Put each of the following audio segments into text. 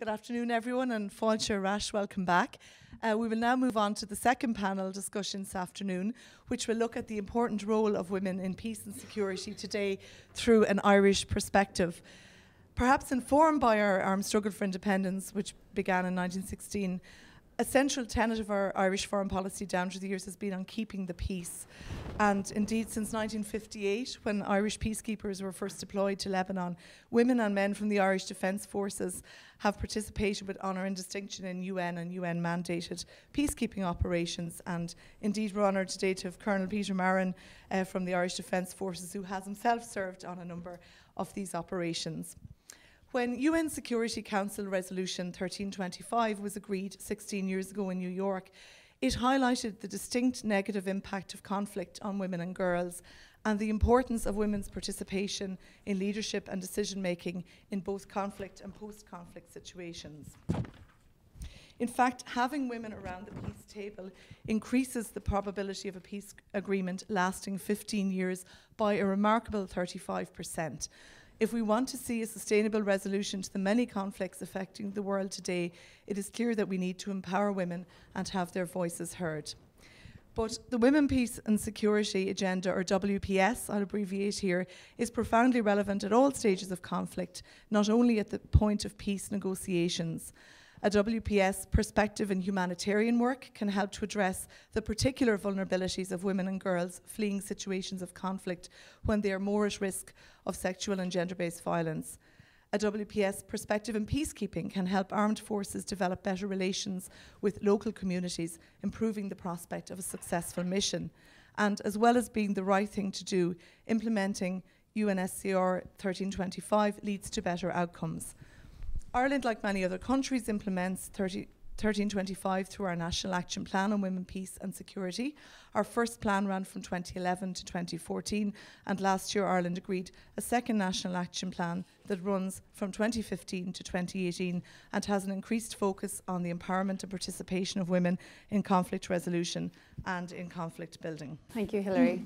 Good afternoon, everyone, and Fáilte Rash, welcome back. We will now move on to the second panel discussion this afternoon, which will look at the important role of women in peace and security today through an Irish perspective. Perhaps informed by our armed struggle for independence, which began in 1916, a central tenet of our Irish foreign policy down through the years has been on keeping the peace. And indeed, since 1958, when Irish peacekeepers were first deployed to Lebanon, women and men from the Irish Defence Forces have participated with honour and distinction in UN and UN-mandated peacekeeping operations. And indeed, we're honoured today to have Colonel Peter Marron from the Irish Defence Forces, who has himself served on a number of these operations. When UN Security Council Resolution 1325 was agreed 16 years ago in New York, it highlighted the distinct negative impact of conflict on women and girls and the importance of women's participation in leadership and decision-making in both conflict and post-conflict situations. In fact, having women around the peace table increases the probability of a peace agreement lasting 15 years by a remarkable 35%. If we want to see a sustainable resolution to the many conflicts affecting the world today, it is clear that we need to empower women and have their voices heard. But the Women, Peace and Security Agenda, or WPS, I'll abbreviate here, is profoundly relevant at all stages of conflict, not only at the point of peace negotiations. A WPS perspective in humanitarian work can help to address the particular vulnerabilities of women and girls fleeing situations of conflict when they are more at risk of sexual and gender-based violence. A WPS perspective in peacekeeping can help armed forces develop better relations with local communities, improving the prospect of a successful mission. And as well as being the right thing to do, implementing UNSCR 1325 leads to better outcomes. Ireland, like many other countries, implements 1325 through our National Action Plan on Women, Peace and Security. Our first plan ran from 2011 to 2014, and last year Ireland agreed a second National Action Plan that runs from 2015 to 2018 and has an increased focus on the empowerment and participation of women in conflict resolution and in conflict building. Thank you, Hilary.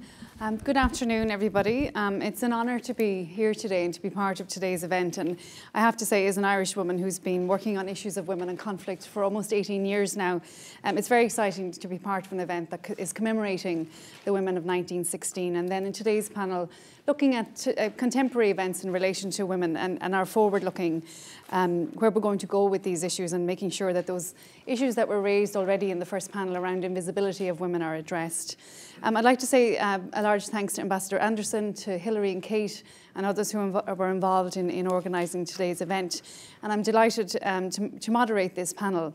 Good afternoon, everybody. It's an honour to be here today and to be part of today's event. And I have to say, as an Irish woman who's been working on issues of women and conflict for almost 18 years now, it's very exciting to be part of an event that is commemorating the women of 1916. And then in today's panel, looking at contemporary events in relation to women and our forward-looking, where we're going to go with these issues and making sure that those issues that were raised already in the first panel around invisibility of women are addressed. I'd like to say a large thanks to Ambassador Anderson, to Hilary and Kate and others who were involved in organising today's event. And I'm delighted to moderate this panel.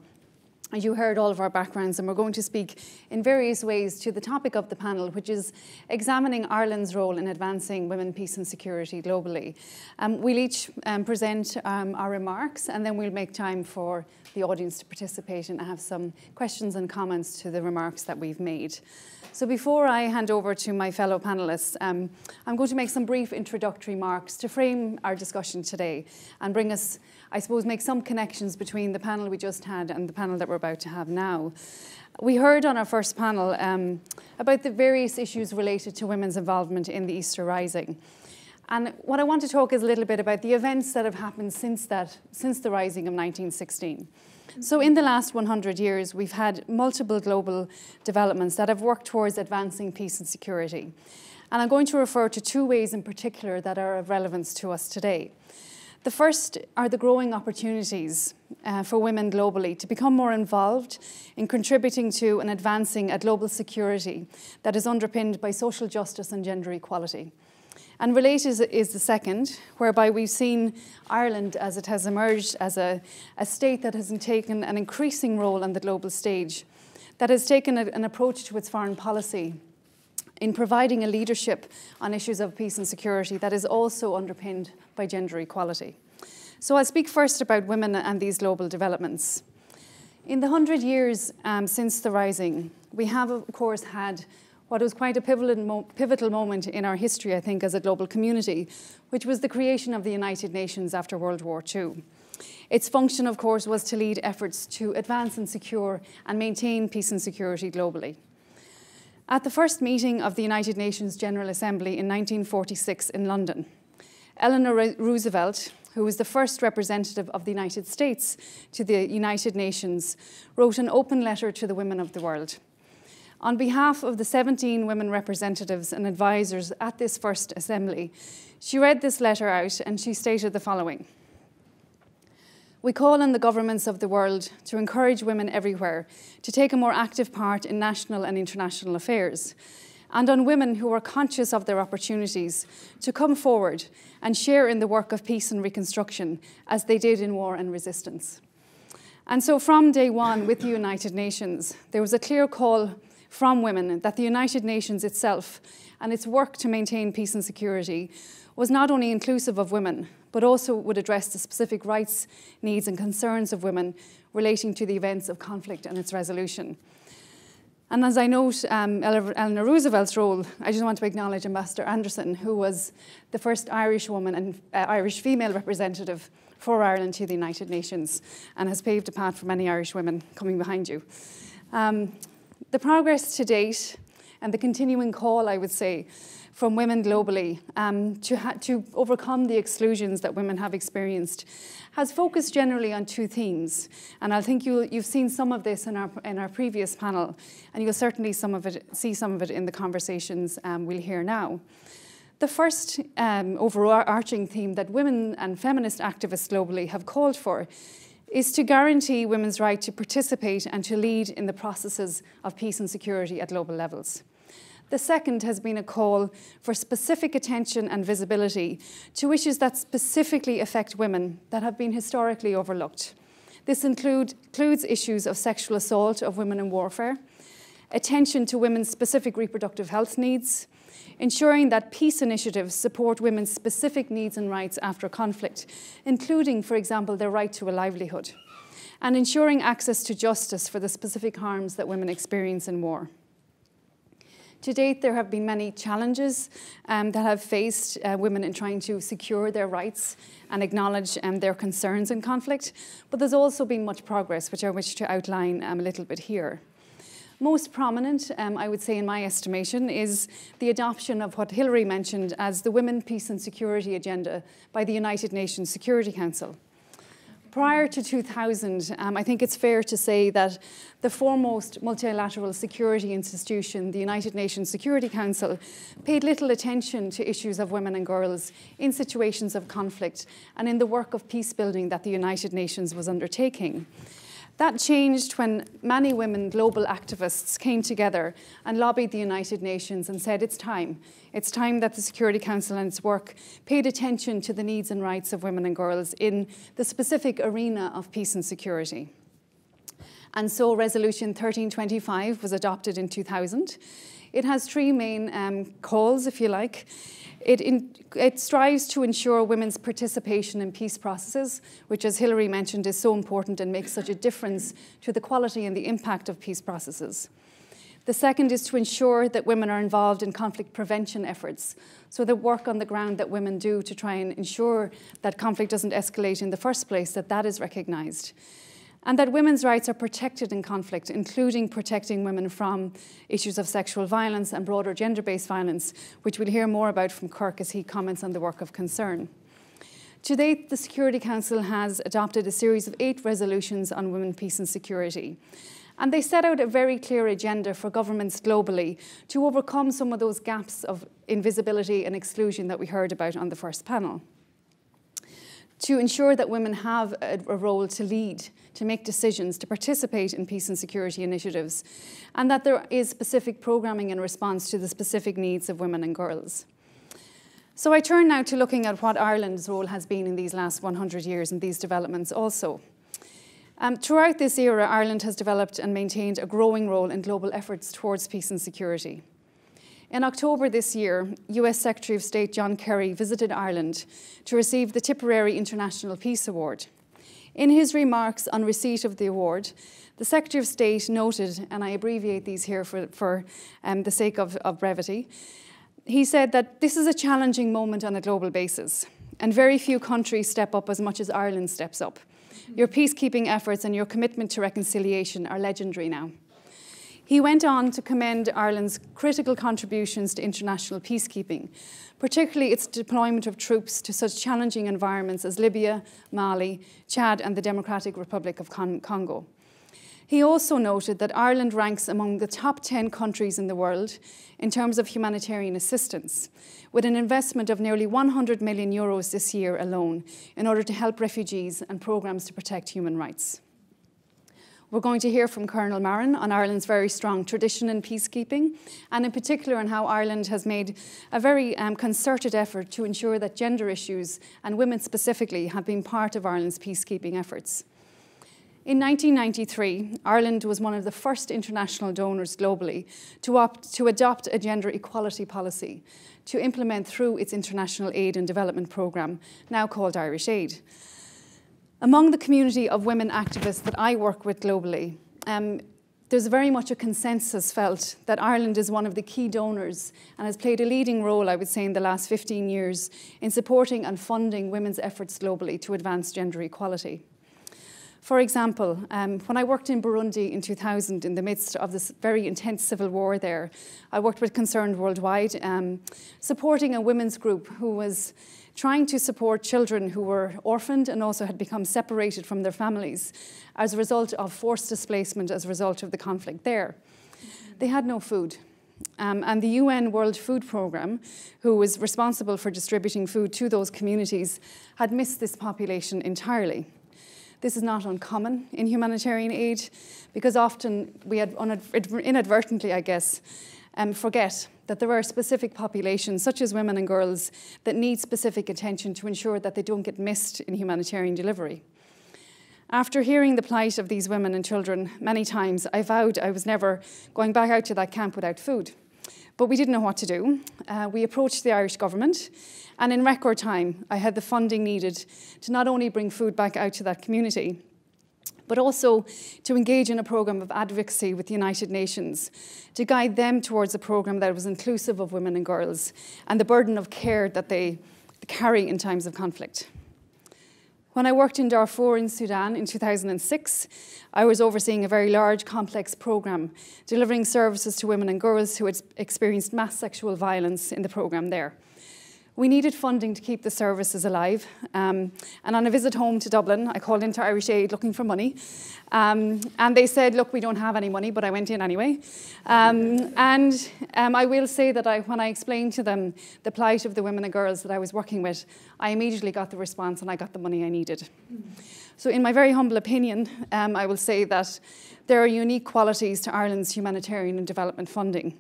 You heard all of our backgrounds, and we're going to speak in various ways to the topic of the panel, which is examining Ireland's role in advancing women, peace and security globally. We'll each present our remarks, and then we'll make time for the audience to participate and have some questions and comments to the remarks that we've made. So before I hand over to my fellow panellists, I'm going to make some brief introductory remarks to frame our discussion today and bring us, I suppose, make some connections between the panel we just had and the panel that we're about to have now. We heard on our first panel about the various issues related to women's involvement in the Easter Rising. And what I want to talk is a little bit about the events that have happened since the Rising of 1916. So in the last 100 years, we've had multiple global developments that have worked towards advancing peace and security. And I'm going to refer to two ways in particular that are of relevance to us today. The first are the growing opportunities for women globally to become more involved in contributing to and advancing a global security that is underpinned by social justice and gender equality. And related is the second, whereby we've seen Ireland, as it has emerged as a state that has taken an increasing role on the global stage, that has taken an approach to its foreign policy in providing a leadership on issues of peace and security that is also underpinned by gender equality. So I'll speak first about women and these global developments. In the 100 years since the Rising, we have, of course, had what was quite a pivotal moment in our history, I think, as a global community, which was the creation of the United Nations after World War II. Its function, of course, was to lead efforts to advance and secure and maintain peace and security globally. At the first meeting of the United Nations General Assembly in 1946 in London, Eleanor Roosevelt who was the first representative of the United States to the United Nations, wrote an open letter to the women of the world. On behalf of the 17 women representatives and advisors at this first assembly, she read this letter out and she stated the following. We call on the governments of the world to encourage women everywhere to take a more active part in national and international affairs, and on women who are conscious of their opportunities to come forward and share in the work of peace and reconstruction as they did in war and resistance. And so from day one with the United Nations, there was a clear call from women that the United Nations itself and its work to maintain peace and security was not only inclusive of women, but also would address the specific rights, needs and concerns of women relating to the events of conflict and its resolution. And as I note Eleanor Roosevelt's role, I just want to acknowledge Ambassador Anderson, who was the first Irish woman and Irish female representative for Ireland to the United Nations and has paved a path for many Irish women coming behind you. The progress to date and the continuing call, I would say, from women globally to overcome the exclusions that women have experienced has focused generally on two themes. And I think you've seen some of this in our previous panel, and you'll certainly see some of it in the conversations we'll hear now. The first overarching theme that women and feminist activists globally have called for is to guarantee women's right to participate and to lead in the processes of peace and security at global levels. The second has been a call for specific attention and visibility to issues that specifically affect women that have been historically overlooked. This includes issues of sexual assault of women in warfare, attention to women's specific reproductive health needs, ensuring that peace initiatives support women's specific needs and rights after conflict, including, for example, their right to a livelihood, and ensuring access to justice for the specific harms that women experience in war. To date, there have been many challenges that have faced women in trying to secure their rights and acknowledge their concerns in conflict, but there's also been much progress, which I wish to outline a little bit here. Most prominent, I would say in my estimation, is the adoption of what Hilary mentioned as the Women, Peace and Security Agenda by the United Nations Security Council. Prior to 2000, I think it's fair to say that the foremost multilateral security institution, the United Nations Security Council, paid little attention to issues of women and girls in situations of conflict and in the work of peace building that the United Nations was undertaking. That changed when many women global activists came together and lobbied the United Nations and said, it's time. It's time that the Security Council and its work paid attention to the needs and rights of women and girls in the specific arena of peace and security. And so Resolution 1325 was adopted in 2000. It has three main calls, if you like. It strives to ensure women's participation in peace processes, which, as Hilary mentioned, is so important and makes such a difference to the quality and the impact of peace processes. The second is to ensure that women are involved in conflict prevention efforts, so the work on the ground that women do to try and ensure that conflict doesn't escalate in the first place, that is recognised. And that women's rights are protected in conflict, including protecting women from issues of sexual violence and broader gender-based violence, which we'll hear more about from Kirk as he comments on the work of concern. To date, the Security Council has adopted a series of 8 resolutions on women, peace and security. And they set out a very clear agenda for governments globally to overcome some of those gaps of invisibility and exclusion that we heard about on the first panel, to ensure that women have a role to lead, to make decisions, to participate in peace and security initiatives, and that there is specific programming in response to the specific needs of women and girls. So I turn now to looking at what Ireland's role has been in these last 100 years and these developments also. Throughout this era, Ireland has developed and maintained a growing role in global efforts towards peace and security. In October this year, US Secretary of State John Kerry visited Ireland to receive the Tipperary International Peace Award. In his remarks on receipt of the award, the Secretary of State noted, and I abbreviate these here for the sake of brevity, he said that this is a challenging moment on a global basis, and very few countries step up as much as Ireland steps up. Your peacekeeping efforts and your commitment to reconciliation are legendary now. He went on to commend Ireland's critical contributions to international peacekeeping, particularly its deployment of troops to such challenging environments as Libya, Mali, Chad, and the Democratic Republic of Congo. He also noted that Ireland ranks among the top 10 countries in the world in terms of humanitarian assistance, with an investment of nearly 100 million euros this year alone in order to help refugees and programmes to protect human rights. We're going to hear from Colonel Marron on Ireland's very strong tradition in peacekeeping, and in particular on how Ireland has made a very concerted effort to ensure that gender issues, and women specifically, have been part of Ireland's peacekeeping efforts. In 1993, Ireland was one of the first international donors globally to adopt a gender equality policy to implement through its international aid and development programme, now called Irish Aid. Among the community of women activists that I work with globally, there's very much a consensus felt that Ireland is one of the key donors and has played a leading role, I would say, in the last 15 years in supporting and funding women's efforts globally to advance gender equality. For example, when I worked in Burundi in 2000, in the midst of this very intense civil war there, I worked with Concerned Worldwide, supporting a women's group who was trying to support children who were orphaned and also had become separated from their families as a result of forced displacement as a result of the conflict there. They had no food. And the UN World Food Programme, who was responsible for distributing food to those communities, had missed this population entirely. This is not uncommon in humanitarian aid because often we had inadvertently, I guess, forget that there are specific populations, such as women and girls, that need specific attention to ensure that they don't get missed in humanitarian delivery. After hearing the plight of these women and children many times, I vowed I was never going back out to that camp without food. But we didn't know what to do. We approached the Irish government, and in record time, I had the funding needed to not only bring food back out to that community, but also to engage in a programme of advocacy with the United Nations to guide them towards a programme that was inclusive of women and girls and the burden of care that they carry in times of conflict. When I worked in Darfur in Sudan in 2006, I was overseeing a very large, complex programme, delivering services to women and girls who had experienced mass sexual violence in the programme there. We needed funding to keep the services alive, and on a visit home to Dublin, I called into Irish Aid looking for money, and they said, look, we don't have any money, but I went in anyway. I will say that when I explained to them the plight of the women and girls that I was working with, I immediately got the response and I got the money I needed. So in my very humble opinion, I will say that there are unique qualities to Ireland's humanitarian and development funding.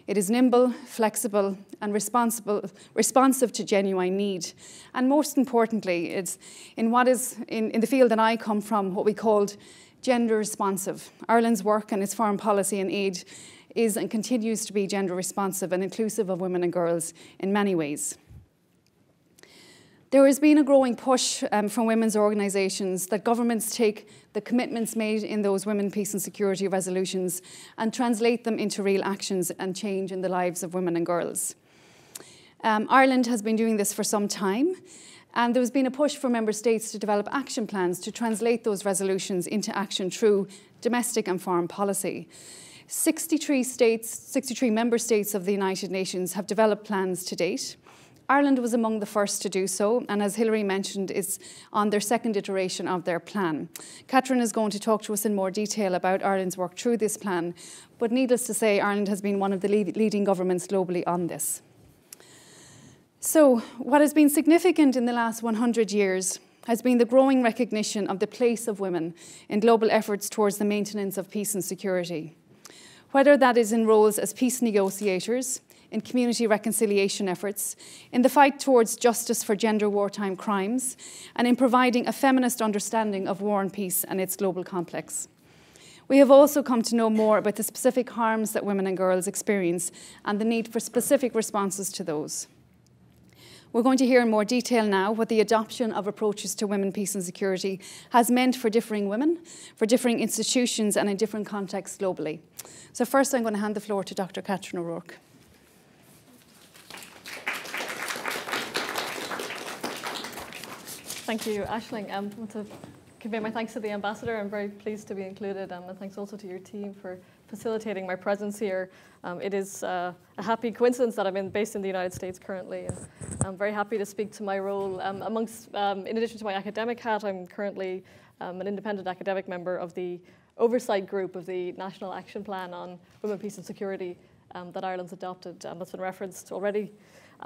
It is nimble, flexible, and responsive to genuine need. And most importantly, it's in the field that I come from, what we called gender responsive. Ireland's work and its foreign policy and aid is and continues to be gender responsive and inclusive of women and girls in many ways. There has been a growing push from women's organisations that governments take the commitments made in those women, peace and security resolutions and translate them into real actions and change in the lives of women and girls. Ireland has been doing this for some time, and there has been a push for member states to develop action plans to translate those resolutions into action through domestic and foreign policy. 63 member states of the United Nations have developed plans to date. Ireland was among the first to do so, and as Hilary mentioned, is on their second iteration of their plan. Catherine is going to talk to us in more detail about Ireland's work through this plan, but needless to say, Ireland has been one of the leading governments globally on this. So, what has been significant in the last 100 years has been the growing recognition of the place of women in global efforts towards the maintenance of peace and security. Whether that is in roles as peace negotiators, in community reconciliation efforts, in the fight towards justice for gender wartime crimes, and in providing a feminist understanding of war and peace and its global complex. We have also come to know more about the specific harms that women and girls experience and the need for specific responses to those. We're going to hear in more detail now what the adoption of approaches to women, peace and security has meant for differing women, for differing institutions and in different contexts globally. So first I'm going to hand the floor to Dr. Catherine O'Rourke. Thank you, Aisling. I want to convey my thanks to the Ambassador. I'm very pleased to be included, and thanks also to your team for facilitating my presence here. It is a happy coincidence that I'm based in the United States currently, and I'm very happy to speak to my role. In addition to my academic hat, I'm currently an independent academic member of the oversight group of the National Action Plan on Women, Peace and Security that Ireland's adopted, that's been referenced already.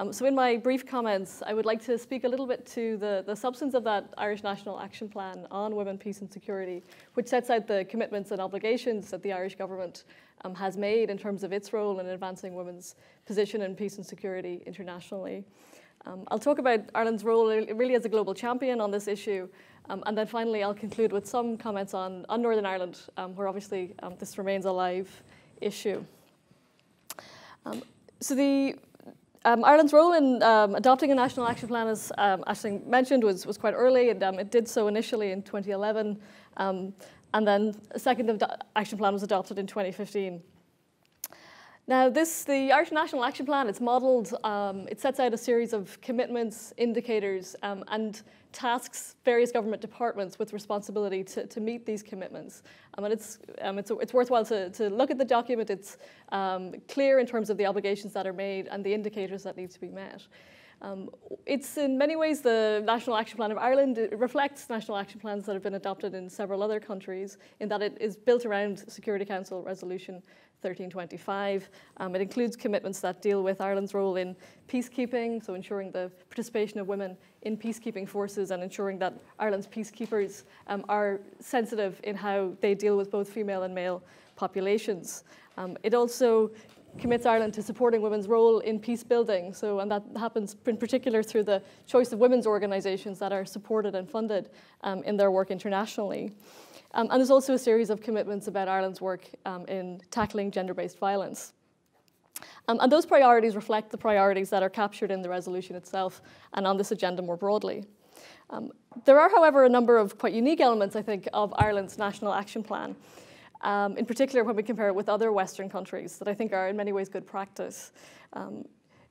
So in my brief comments, I would like to speak a little bit to the substance of that Irish National Action Plan on Women, Peace and Security, which sets out the commitments and obligations that the Irish government has made in terms of its role in advancing women's position in peace and security internationally. I'll talk about Ireland's role really as a global champion on this issue, and then finally I'll conclude with some comments on Northern Ireland, where obviously this remains a live issue. Ireland's role in adopting a national action plan, as Aisling mentioned, was quite early, and it did so initially in 2011, and then a second action plan was adopted in 2015. Now, the Irish National Action Plan, it's modelled, it sets out a series of commitments, indicators, and tasks various government departments with responsibility to meet these commitments. And it's worthwhile to look at the document. It's clear in terms of the obligations that are made and the indicators that need to be met. It's in many ways the National Action Plan of Ireland. It reflects national action plans that have been adopted in several other countries, in that it is built around Security Council Resolution 1325. It includes commitments that deal with Ireland's role in peacekeeping, so ensuring the participation of women in peacekeeping forces and ensuring that Ireland's peacekeepers are sensitive in how they deal with both female and male populations. It also commits Ireland to supporting women's role in peace building, and that happens in particular through the choice of women's organisations that are supported and funded in their work internationally. And there's also a series of commitments about Ireland's work in tackling gender-based violence. And those priorities reflect the priorities that are captured in the resolution itself and on this agenda more broadly. There are, however, a number of quite unique elements, I think, of Ireland's National Action Plan, in particular when we compare it with other Western countries that I think are in many ways good practice.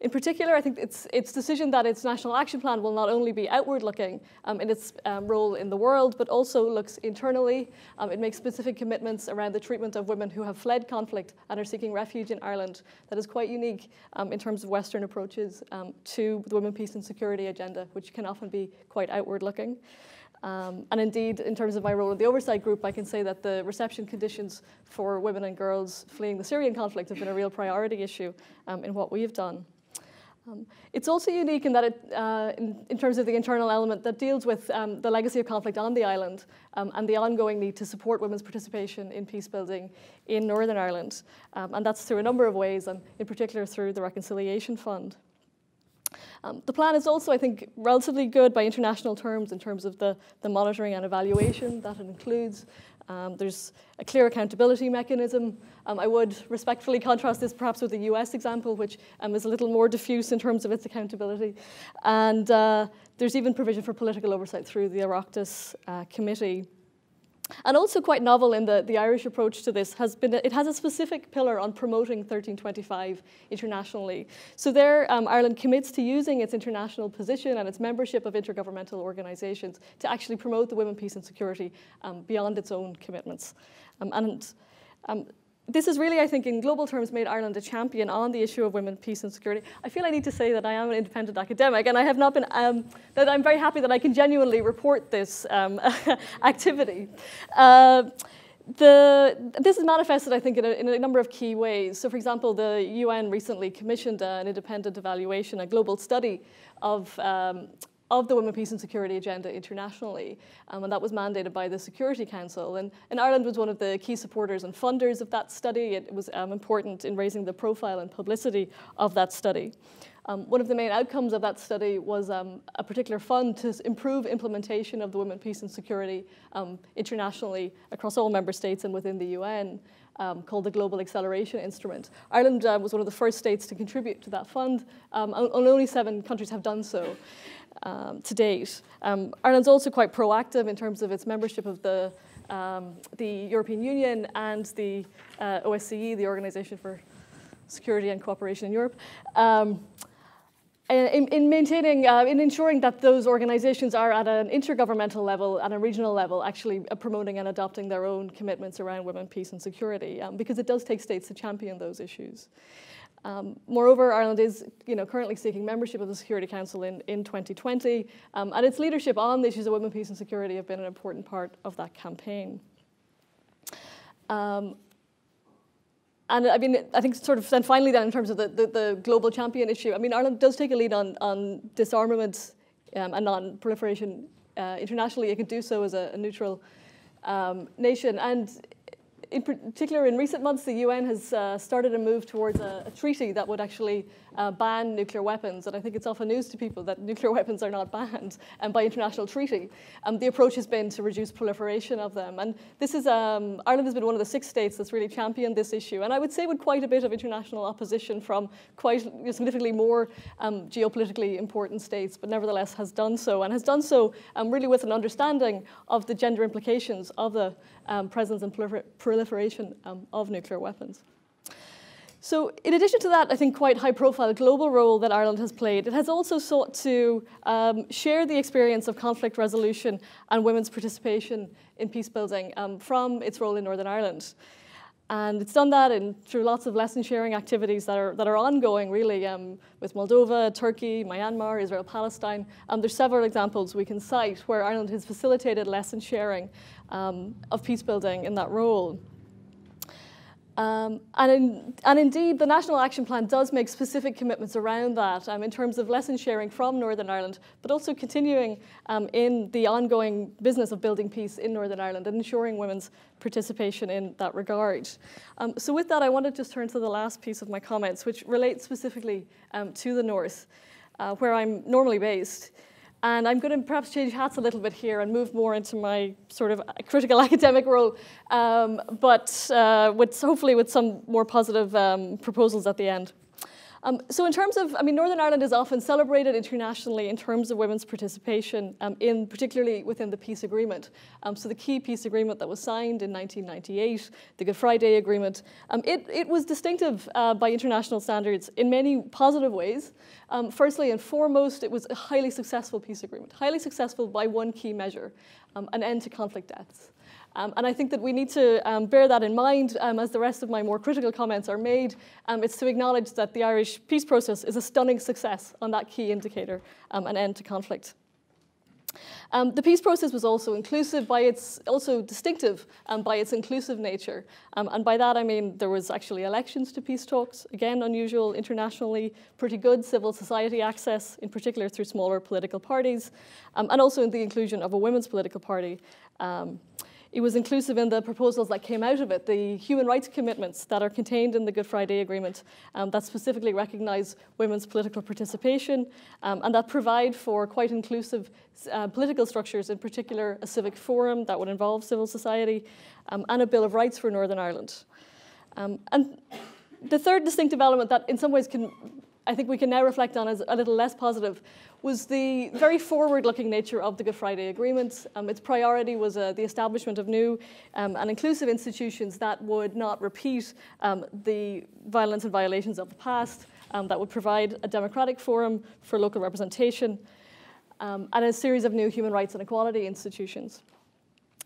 In particular, I think its decision that its National Action Plan will not only be outward-looking in its role in the world, but also looks internally. It makes specific commitments around the treatment of women who have fled conflict and are seeking refuge in Ireland. That is quite unique in terms of Western approaches to the Women, Peace and Security agenda, which can often be quite outward-looking. And indeed, in terms of my role in the oversight group, I can say that the reception conditions for women and girls fleeing the Syrian conflict have been a real priority issue in what we have done. It's also unique in that in terms of the internal element that deals with the legacy of conflict on the island and the ongoing need to support women's participation in peace building in Northern Ireland. And that's through a number of ways, and in particular through the Reconciliation Fund. The plan is also, I think, relatively good by international terms in terms of the monitoring and evaluation that it includes. There's a clear accountability mechanism. I would respectfully contrast this perhaps with the US example, which is a little more diffuse in terms of its accountability. And there's even provision for political oversight through the Oireachtas Committee. And also quite novel in the Irish approach to this it has a specific pillar on promoting 1325 internationally. So there, Ireland commits to using its international position and its membership of intergovernmental organisations to actually promote the women, peace and security beyond its own commitments. This has really, I think, in global terms, made Ireland a champion on the issue of women, peace and security. I feel I need to say that I am an independent academic, and I have not been, that I'm very happy that I can genuinely report this activity. This is manifested, I think, in a number of key ways. So, for example, the UN recently commissioned an independent evaluation, a global study of the Women, Peace and Security agenda internationally, and that was mandated by the Security Council. And Ireland was one of the key supporters and funders of that study. It was important in raising the profile and publicity of that study. One of the main outcomes of that study was a particular fund to improve implementation of the Women, Peace and Security internationally across all member states and within the UN, called the Global Acceleration Instrument. Ireland was one of the first states to contribute to that fund, and only 7 countries have done so to date. Ireland's also quite proactive in terms of its membership of the European Union and the OSCE, the Organisation for Security and Cooperation in Europe. in maintaining, in ensuring that those organizations are at an intergovernmental level and a regional level actually promoting and adopting their own commitments around women, peace and security, because it does take states to champion those issues. Moreover, Ireland is currently seeking membership of the Security Council in 2020, and its leadership on the issues of women, peace and security have been an important part of that campaign. And I mean, I think sort of then finally then in terms of the global champion issue, I mean, Ireland does take a lead on disarmament and non-proliferation internationally. It can do so as a neutral nation. And in particular, in recent months, the UN has started a move towards a treaty that would actually ban nuclear weapons. And I think it's often news to people that nuclear weapons are not banned by international treaty. The approach has been to reduce proliferation of them. And this is, Ireland has been one of the 6 states that's really championed this issue. And I would say with quite a bit of international opposition from quite significantly more geopolitically important states, but nevertheless has done so. And has done so really with an understanding of the gender implications of the presence and proliferation of nuclear weapons. So in addition to that, I think quite high-profile global role that Ireland has played, it has also sought to share the experience of conflict resolution and women's participation in peace-building from its role in Northern Ireland. And it's done that through lots of lesson-sharing activities that are ongoing, really, with Moldova, Turkey, Myanmar, Israel, Palestine. There's several examples we can cite where Ireland has facilitated lesson-sharing of peace-building in that role. And indeed, the National Action Plan does make specific commitments around that in terms of lesson sharing from Northern Ireland, but also continuing in the ongoing business of building peace in Northern Ireland and ensuring women's participation in that regard. So with that, I want to just turn to the last piece of my comments, which relates specifically to the North, where I'm normally based. And I'm going to perhaps change hats a little bit here and move more into my sort of critical academic role, but hopefully with some more positive proposals at the end. So in terms of, I mean, Northern Ireland is often celebrated internationally in terms of women's participation, particularly within the peace agreement. So the key peace agreement that was signed in 1998, the Good Friday Agreement, it was distinctive by international standards in many positive ways. Firstly and foremost, it was a highly successful peace agreement, highly successful by one key measure, an end to conflict deaths. And I think that we need to bear that in mind as the rest of my more critical comments are made. It's to acknowledge that the Irish peace process is a stunning success on that key indicator, an end to conflict. The peace process was also inclusive also distinctive by its inclusive nature. And by that I mean there was actually elections to peace talks, again unusual internationally, pretty good civil society access, in particular through smaller political parties, and also in the inclusion of a women's political party. It was inclusive in the proposals that came out of it, the human rights commitments that are contained in the Good Friday Agreement that specifically recognise women's political participation and that provide for quite inclusive political structures, in particular a civic forum that would involve civil society and a Bill of Rights for Northern Ireland. And the third distinctive element that in some ways I think we can now reflect on as a little less positive was the very forward-looking nature of the Good Friday Agreement. Its priority was the establishment of new and inclusive institutions that would not repeat the violence and violations of the past, that would provide a democratic forum for local representation, and a series of new human rights and equality institutions.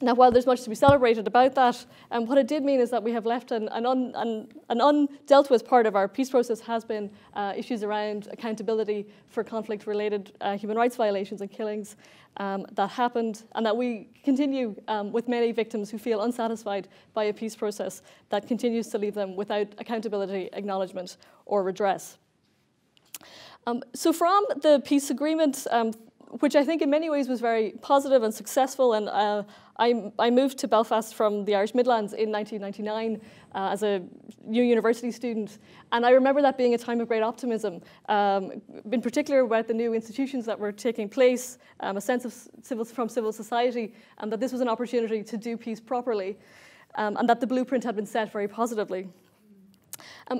Now, while there's much to be celebrated about that, what it did mean is that we have left an undealt with part of our peace process has been issues around accountability for conflict-related human rights violations and killings that happened, and that we continue with many victims who feel unsatisfied by a peace process that continues to leave them without accountability, acknowledgement, or redress. So from the peace agreement, which I think in many ways was very positive and successful, and I moved to Belfast from the Irish Midlands in 1999 as a new university student, and I remember that being a time of great optimism, in particular about the new institutions that were taking place, a sense of from civil society, and that this was an opportunity to do peace properly, and that the blueprint had been set very positively.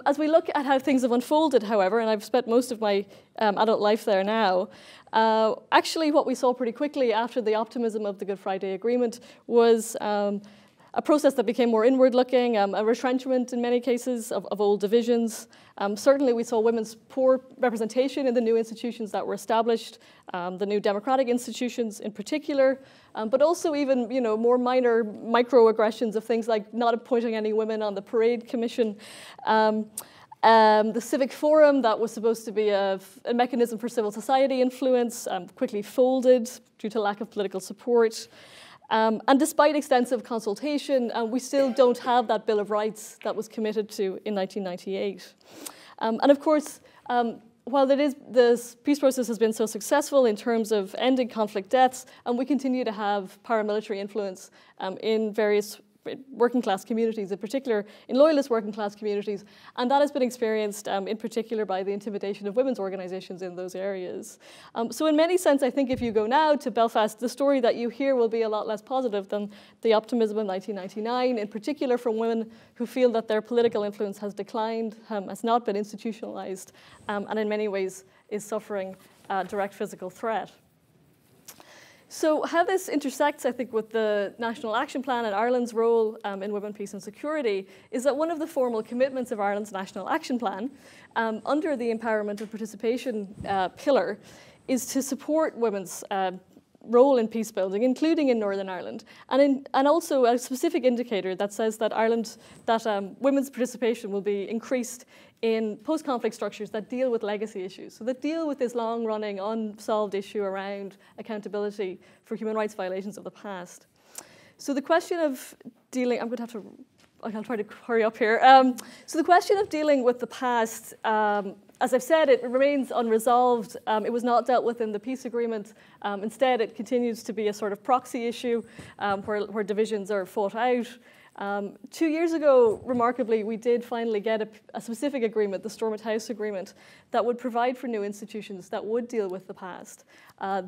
As we look at how things have unfolded, however, and I've spent most of my adult life there now, actually what we saw pretty quickly after the optimism of the Good Friday Agreement was a a process that became more inward-looking, a retrenchment in many cases of old divisions. Certainly we saw women's poor representation in the new institutions that were established, the new democratic institutions in particular, but also even more minor microaggressions of things like not appointing any women on the parade commission. The civic forum that was supposed to be a mechanism for civil society influence quickly folded due to lack of political support. And despite extensive consultation, we still don't have that Bill of Rights that was committed to in 1998. And of course, while this peace process has been so successful in terms of ending conflict deaths, we continue to have paramilitary influence in various working class communities, in particular in loyalist working class communities, and that has been experienced in particular by the intimidation of women's organisations in those areas. So in many sense, I think if you go now to Belfast, the story that you hear will be a lot less positive than the optimism of 1999, in particular from women who feel that their political influence has declined, has not been institutionalised, and in many ways is suffering direct physical threat. So how this intersects, I think, with the National Action Plan and Ireland's role in women, peace and security is that one of the formal commitments of Ireland's National Action Plan under the Empowerment and Participation pillar is to support women's role in peace building, including in Northern Ireland, and also a specific indicator that says that women's participation will be increased in post-conflict structures that deal with legacy issues, so that deal with this long-running, unsolved issue around accountability for human rights violations of the past. So the question of dealing, I'll try to hurry up here. So the question of dealing with the past, as I've said, it remains unresolved. It was not dealt with in the peace agreement. Instead, it continues to be a sort of proxy issue where divisions are fought out. 2 years ago, remarkably, we did finally get a specific agreement, the Stormont House Agreement, that would provide for new institutions that would deal with the past.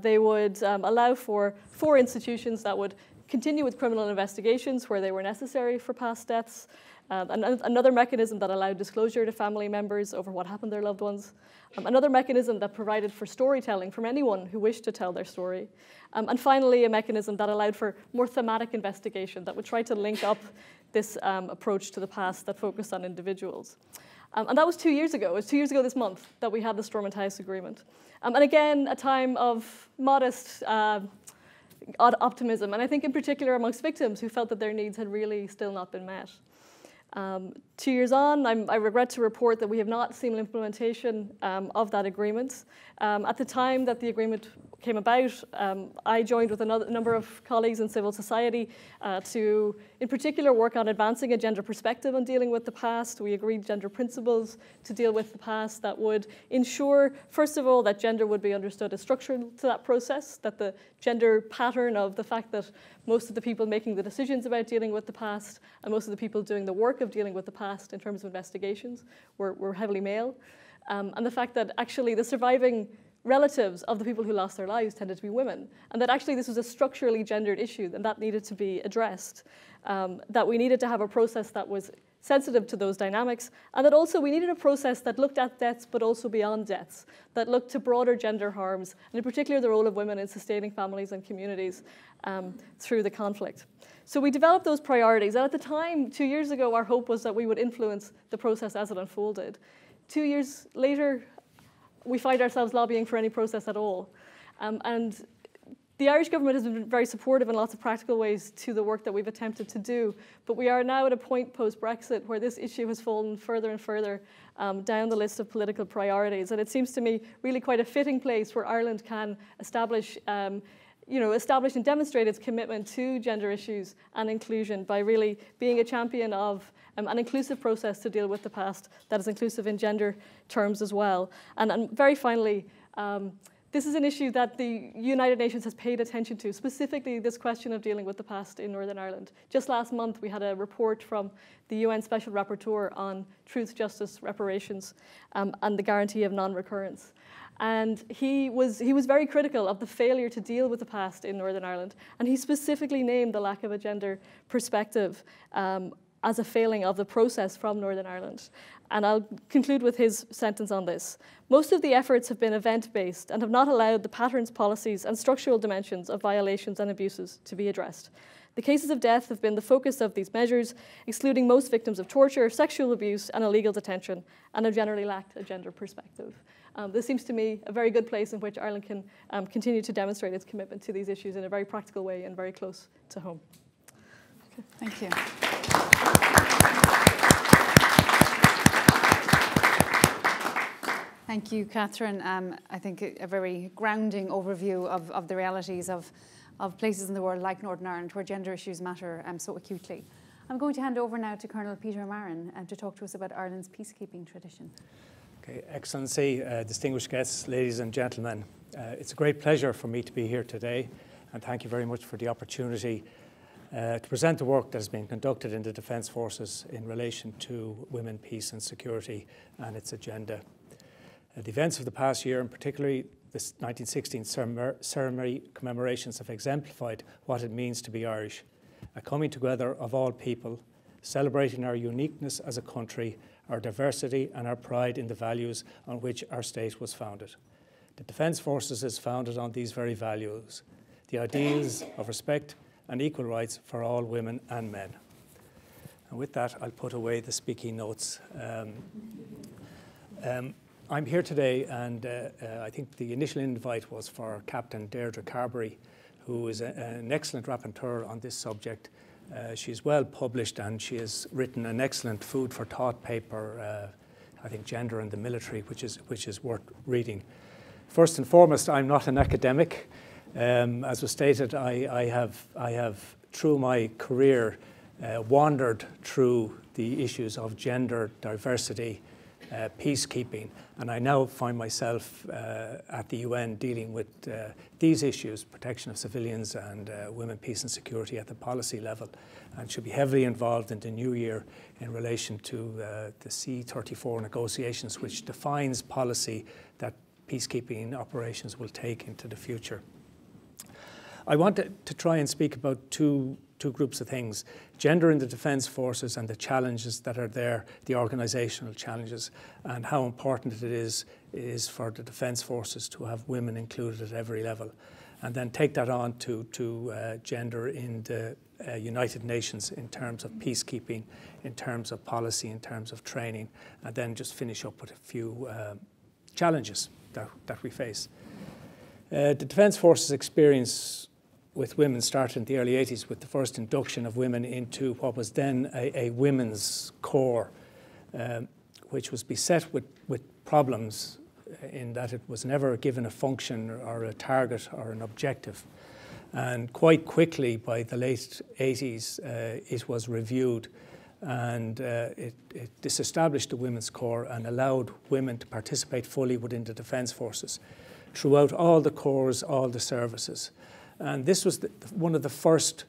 They would allow for 4 institutions that would continue with criminal investigations where they were necessary for past deaths, another mechanism that allowed disclosure to family members over what happened to their loved ones, another mechanism that provided for storytelling from anyone who wished to tell their story, and finally a mechanism that allowed for more thematic investigation that would try to link up this approach to the past that focused on individuals. And that was 2 years ago. It was 2 years ago this month that we had the Stormont House Agreement. And again, a time of modest optimism, and I think in particular amongst victims who felt that their needs had really still not been met. 2 years on, I regret to report that we have not seen implementation of that agreement. At the time that the agreement came about, I joined with a number of colleagues in civil society to, in particular, work on advancing a gender perspective on dealing with the past. We agreed gender principles to deal with the past that would ensure, first of all, that gender would be understood as structural to that process, that the gender pattern of the fact that most of the people making the decisions about dealing with the past and most of the people doing the work of dealing with the past in terms of investigations were heavily male. And the fact that actually the surviving relatives of the people who lost their lives tended to be women, and that actually this was a structurally gendered issue and that needed to be addressed, that we needed to have a process that was sensitive to those dynamics, and that also we needed a process that looked at deaths but also beyond deaths, that looked to broader gender harms, and in particular the role of women in sustaining families and communities through the conflict. So we developed those priorities, and at the time, 2 years ago, our hope was that we would influence the process as it unfolded. 2 years later, we find ourselves lobbying for any process at all. And the Irish government has been very supportive in lots of practical ways to the work that we've attempted to do, but we are now at a point post-Brexit where this issue has fallen further and further down the list of political priorities. And it seems to me really quite a fitting place where Ireland can establish and demonstrate its commitment to gender issues and inclusion by really being a champion of an inclusive process to deal with the past that is inclusive in gender terms as well. And very finally, this is an issue that the United Nations has paid attention to, specifically this question of dealing with the past in Northern Ireland. Just last month, we had a report from the UN Special Rapporteur on truth, justice, reparations, and the guarantee of non-recurrence. And he was very critical of the failure to deal with the past in Northern Ireland. And he specifically named the lack of a gender perspective as a failing of the process from Northern Ireland. And I'll conclude with his sentence on this. Most of the efforts have been event-based and have not allowed the patterns, policies, and structural dimensions of violations and abuses to be addressed. The cases of death have been the focus of these measures, excluding most victims of torture, sexual abuse, and illegal detention, and have generally lacked a gender perspective. This seems to me a very good place in which Ireland can continue to demonstrate its commitment to these issues in a very practical way and very close to home. Okay. Thank you. Thank you, Catherine. I think a very grounding overview of the realities of places in the world like Northern Ireland where gender issues matter so acutely. I'm going to hand over now to Colonel Peter Marron to talk to us about Ireland's peacekeeping tradition. Okay, Excellency, distinguished guests, ladies and gentlemen, it's a great pleasure for me to be here today, and thank you very much for the opportunity to present the work that has been conducted in the Defence Forces in relation to women, peace and security and its agenda. The events of the past year, and particularly the 1916 ceremony commemorations, have exemplified what it means to be Irish, a coming together of all people, celebrating our uniqueness as a country, our diversity and our pride in the values on which our state was founded. The Defence Forces is founded on these very values, the ideals of respect and equal rights for all women and men. And with that, I'll put away the speaking notes. I'm here today, and I think the initial invite was for Captain Deirdre Carberry, who is an excellent rapporteur on this subject. She's well published, and she has written an excellent food for thought paper, I think Gender in the Military, which is worth reading. First and foremost, I'm not an academic. As was stated, I have through my career wandered through the issues of gender, diversity, peacekeeping, and I now find myself at the UN dealing with these issues, protection of civilians and women, peace and security at the policy level, and should be heavily involved in the new year in relation to the C-34 negotiations, which defines policy that peacekeeping operations will take into the future. I want to try and speak about two groups of things: gender in the Defence Forces and the challenges that are there, the organisational challenges, and how important it is for the Defence Forces to have women included at every level, and then take that on to gender in the United Nations in terms of peacekeeping, in terms of policy, in terms of training, and then just finish up with a few challenges that we face. The Defence Forces experience with women started in the early 80s with the first induction of women into what was then a women's corps, which was beset with problems in that it was never given a function or a target or an objective. And quite quickly, by the late 80s, it was reviewed, and it disestablished the Women's Corps and allowed women to participate fully within the Defence Forces throughout all the corps, all the services. And this was one of the first,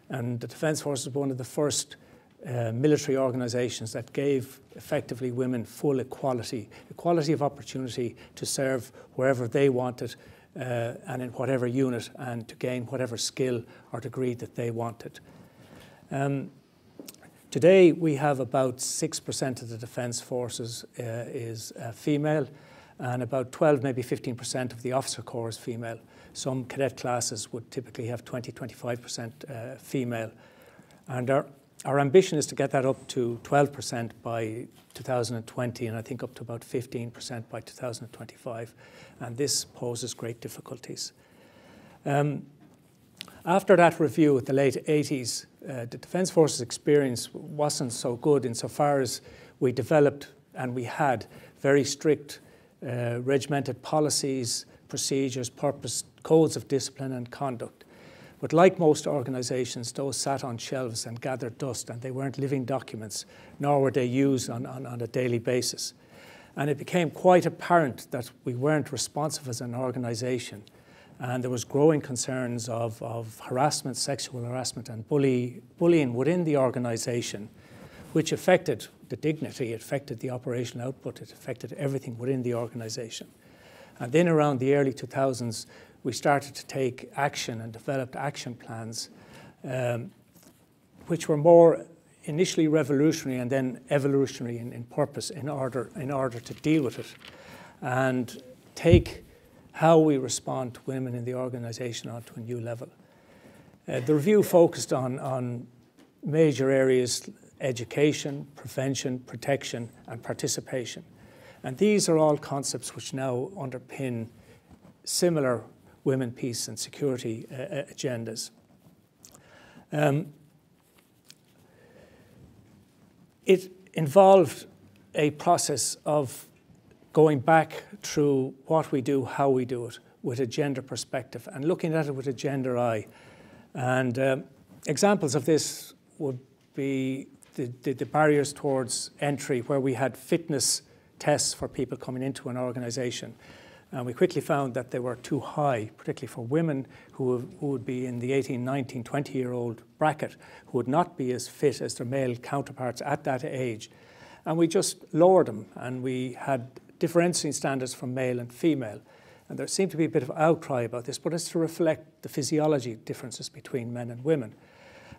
and the Defence Forces was one of the first military organisations that gave effectively women full equality of opportunity to serve wherever they wanted and in whatever unit, and to gain whatever skill or degree that they wanted. Today we have about 6% of the Defence Forces is female, and about 12, maybe 15% of the officer corps is female. Some cadet classes would typically have 20–25% female. And our ambition is to get that up to 12% by 2020, and I think up to about 15% by 2025. And this poses great difficulties. After that review at the late 80s, the Defence Forces experience wasn't so good insofar as we developed and we had very strict regimented policies, procedures, purpose, codes of discipline and conduct. But like most organisations, those sat on shelves and gathered dust, and they weren't living documents, nor were they used on a daily basis. And it became quite apparent that we weren't responsive as an organisation, and there was growing concerns of harassment, sexual harassment and bullying within the organisation, which affected the dignity, it affected the operational output, it affected everything within the organisation. And then around the early 2000s, we started to take action and developed action plans, which were more initially revolutionary and then evolutionary in purpose in order to deal with it and take how we respond to women in the organisation onto a new level. The review focused on major areas: education, prevention, protection, and participation. And these are all concepts which now underpin similar women, peace and security agendas. It involved a process of going back through what we do, how we do it, with a gender perspective, and looking at it with a gender eye. And examples of this would be the barriers towards entry, where we had fitness tests for people coming into an organisation. And we quickly found that they were too high, particularly for women who would be in the 18, 19, 20-year-old bracket, who would not be as fit as their male counterparts at that age. And we just lowered them, and we had differentiating standards for male and female. And there seemed to be a bit of outcry about this, but it's to reflect the physiology differences between men and women.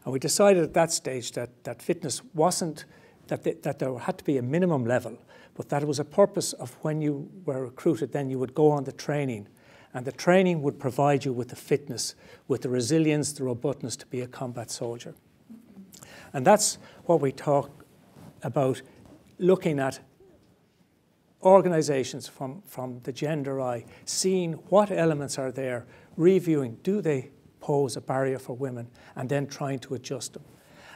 And we decided at that stage that fitness wasn't, that there had to be a minimum level, but that it was a purpose of when you were recruited, then you would go on the training. And the training would provide you with the fitness, with the resilience, the robustness to be a combat soldier. And that's what we talk about, looking at organisations from the gender eye, seeing what elements are there, reviewing, do they pose a barrier for women, and then trying to adjust them.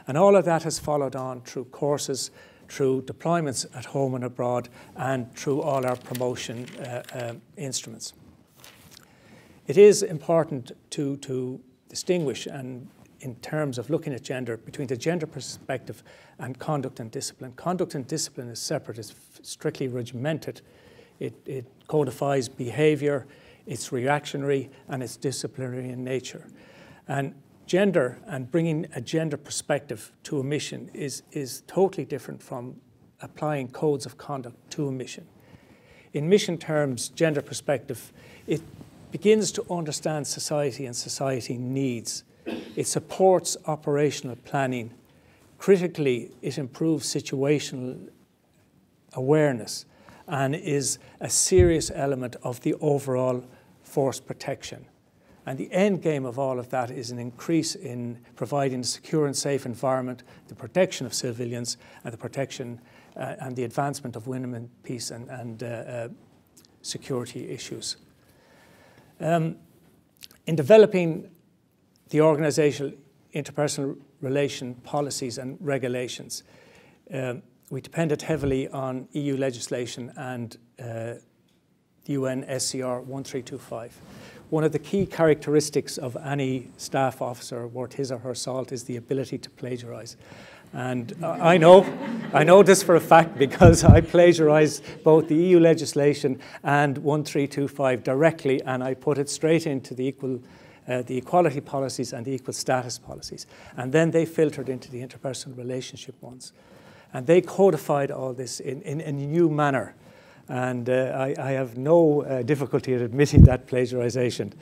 And all of that has followed on through courses, through deployments at home and abroad, and through all our promotion instruments. It is important to distinguish, and in terms of looking at gender, between the gender perspective and conduct and discipline. Conduct and discipline is separate, it's strictly regimented. It codifies behaviour, it's reactionary, and it's disciplinary in nature. And gender and bringing a gender perspective to a mission is totally different from applying codes of conduct to a mission. In mission terms, gender perspective, it begins to understand society and society needs. It supports operational planning. Critically, it improves situational awareness and is a serious element of the overall force protection. And the end game of all of that is an increase in providing a secure and safe environment, the protection of civilians, and the protection and the advancement of women, peace and security issues. In developing the organisational interpersonal relation policies and regulations, we depended heavily on EU legislation and UN SCR 1325. One of the key characteristics of any staff officer worth his or her salt is the ability to plagiarise. And I know this for a fact because I plagiarised both the EU legislation and 1325 directly, and I put it straight into the equality policies and the equal status policies. And then they filtered into the interpersonal relationship ones. And they codified all this in a new manner. And I have no difficulty at admitting that plagiarization.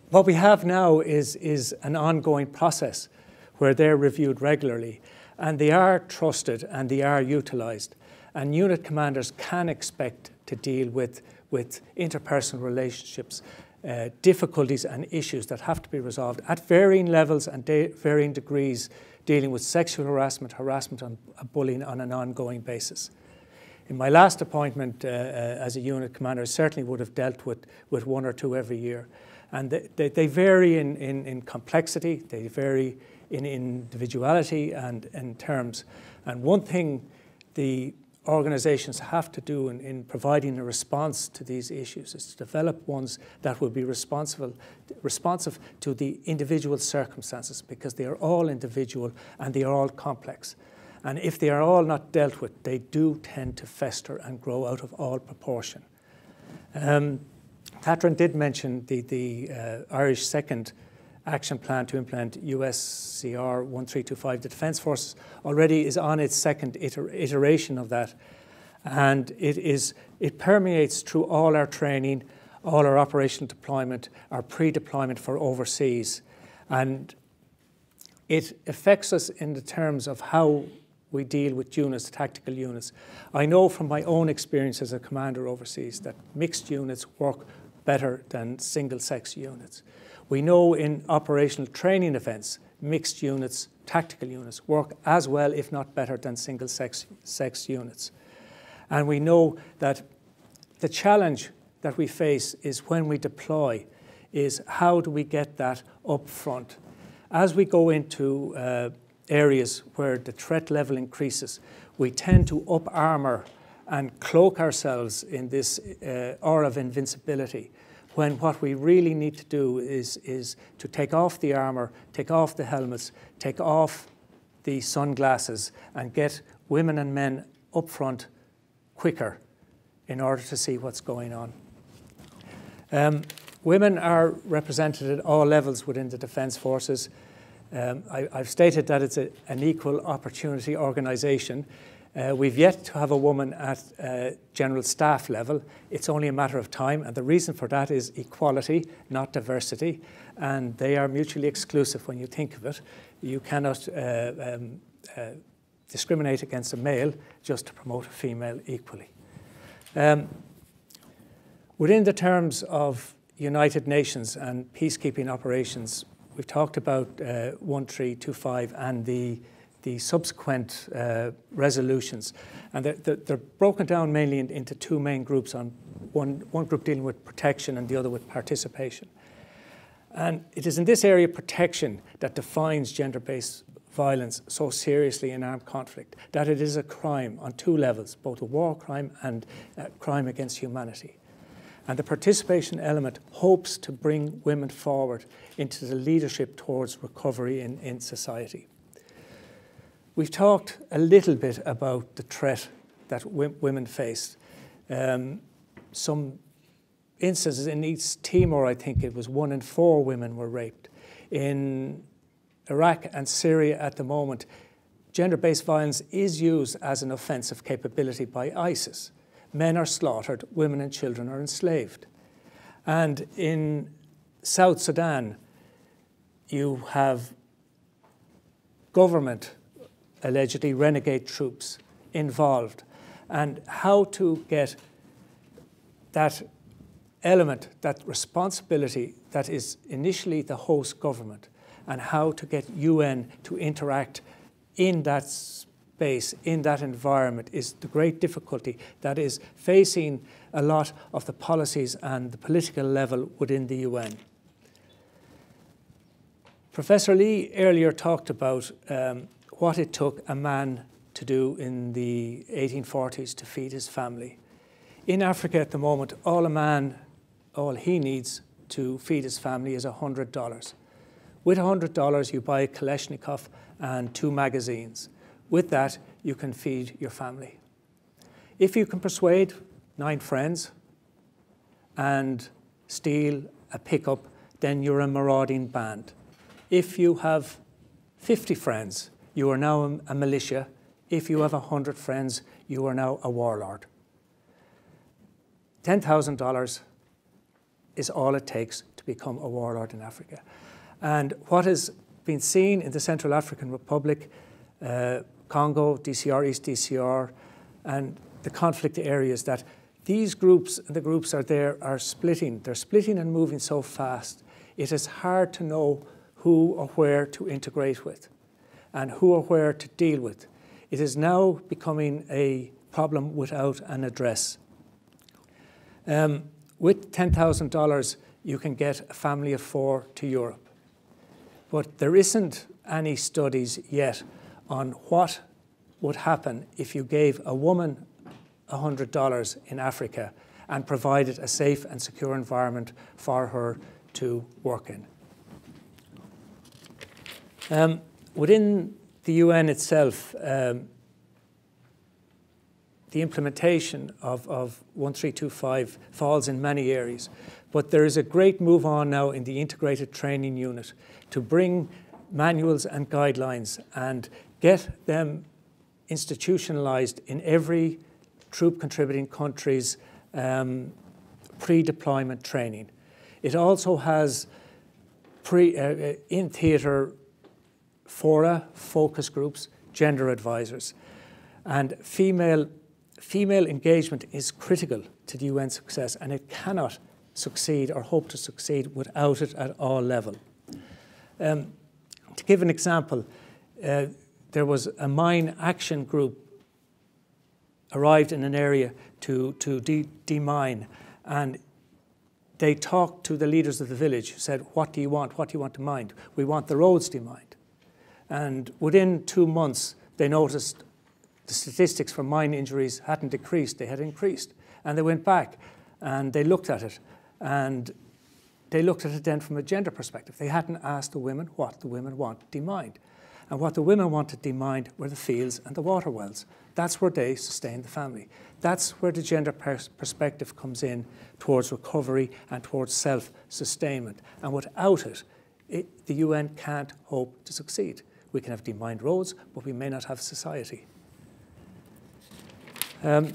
What we have now is an ongoing process where they're reviewed regularly, and they are trusted and they are utilised. And unit commanders can expect to deal with interpersonal relationships, difficulties and issues that have to be resolved at varying levels and varying degrees, dealing with sexual harassment, and bullying on an ongoing basis. In my last appointment as a unit commander, I certainly would have dealt with one or two every year. And they vary in complexity, they vary in individuality and in terms. And one thing the organisations have to do in providing a response to these issues is to develop ones that will be responsive to the individual circumstances, because they are all individual and they are all complex. And if they are all not dealt with, they do tend to fester and grow out of all proportion. Catherine did mention the Irish second action plan to implement USCR 1325. The Defence Force already is on its second iteration of that. And it permeates through all our training, all our operational deployment, our pre-deployment for overseas. And it affects us in the terms of how we deal with units, tactical units. I know from my own experience as a commander overseas that mixed units work better than single-sex units. We know in operational training events, mixed units, tactical units work as well, if not better, than single-sex units. And we know that the challenge that we face is when we deploy is how do we get that up front. As we go into areas where the threat level increases, we tend to up-armour and cloak ourselves in this aura of invincibility, when what we really need to do is to take off the armour, take off the helmets, take off the sunglasses, and get women and men up front quicker in order to see what's going on. Women are represented at all levels within the Defence Forces. I've stated that it's an equal opportunity organisation. We've yet to have a woman at general staff level. It's only a matter of time, and the reason for that is equality, not diversity, and they are mutually exclusive when you think of it. You cannot discriminate against a male just to promote a female equally. Within the terms of United Nations and peacekeeping operations, we've talked about 1325 and the subsequent resolutions, and they're broken down mainly into two main groups, on one group dealing with protection and the other with participation. And it is in this area of protection that defines gender-based violence so seriously in armed conflict, that it is a crime on two levels, both a war crime and a crime against humanity. And the participation element hopes to bring women forward into the leadership towards recovery in society. We've talked a little bit about the threat that women face. Some instances in East Timor, I think it was 1 in 4 women were raped. In Iraq and Syria at the moment, gender-based violence is used as an offensive capability by ISIS. Men are slaughtered, women and children are enslaved. And in South Sudan, you have government, allegedly renegade troops, involved. And how to get that element, that responsibility that is initially the host government, and how to get UN to interact in that space, in that environment, is the great difficulty that is facing a lot of the policies and the political level within the UN. Professor Lee earlier talked about what it took a man to do in the 1840s to feed his family. In Africa at the moment, all he needs to feed his family is $100. With $100, you buy a Kalashnikov and 2 magazines. With that, you can feed your family. If you can persuade 9 friends and steal a pickup, then you're a marauding band. If you have 50 friends, you are now a militia. If you have 100 friends, you are now a warlord. $10,000 is all it takes to become a warlord in Africa. And what has been seen in the Central African Republic, Congo, DCR, East DCR, and the conflict areas, that these groups, the groups are there, are splitting. They're splitting and moving so fast. It is hard to know who or where to integrate with and who or where to deal with. It is now becoming a problem without an address. With $10,000, you can get a family of 4 to Europe. But there isn't any studies yet on what would happen if you gave a woman $100 in Africa and provided a safe and secure environment for her to work in. Within the UN itself, the implementation of 1325 falls in many areas, but there is a great move on now in the integrated training unit to bring manuals and guidelines and get them institutionalized in every troop contributing country's pre-deployment training. It also has in-theatre fora, focus groups, gender advisors, and female engagement is critical to the UN success, and it cannot succeed or hope to succeed without it at all levels. To give an example, there was a mine action group arrived in an area to demine, and they talked to the leaders of the village, said, what do you want? What do you want to mine? We want the roads demined. And within 2 months, they noticed the statistics for mine injuries hadn't decreased, they had increased. And they went back and they looked at it. And they looked at it then from a gender perspective. They hadn't asked the women what the women want demined. And what the women wanted demined were the fields and the water wells. That's where they sustained the family. That's where the gender perspective comes in towards recovery and towards self-sustainment. And without it, the UN can't hope to succeed. We can have demined roads, but we may not have society. In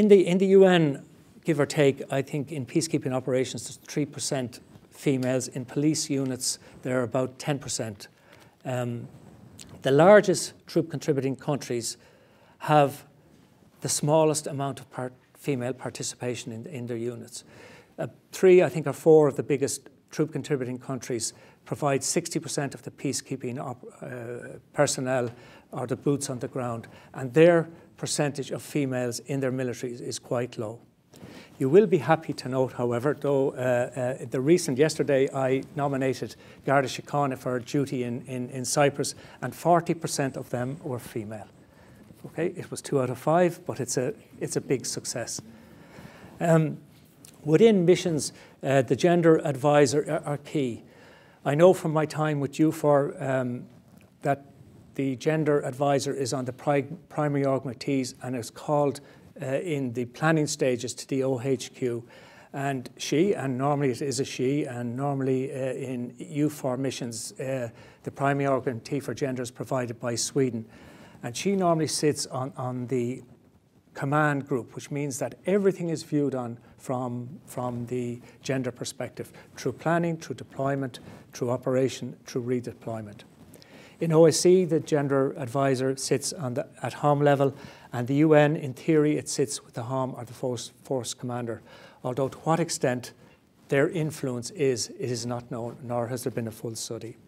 the UN, give or take, I think in peacekeeping operations, there's 3% females. In police units, there are about 10%. The largest troop contributing countries have the smallest amount of female participation in their units. 3, I think, or 4 of the biggest troop contributing countries provide 60% of the peacekeeping personnel or the boots on the ground, and their percentage of females in their militaries is quite low. You will be happy to note, however, though yesterday I nominated Garda Síochána for duty in Cyprus, and 40% of them were female. Okay, it was 2 out of 5, but it's a big success. Within missions, the gender advisor are key. I know from my time with UFOR that the gender advisor is on the primary augmentees and is called in the planning stages to the OHQ. And she, and normally it is a she, and normally in UFOR missions, the primary augmentee for gender is provided by Sweden. And she normally sits on the command group, which means that everything is viewed on from the gender perspective, through planning, through deployment, through operation, through redeployment. In OSCE, the gender advisor sits at HOM level, and the UN, in theory, it sits with the HOM or the force commander, although to what extent their influence is, it is not known, nor has there been a full study.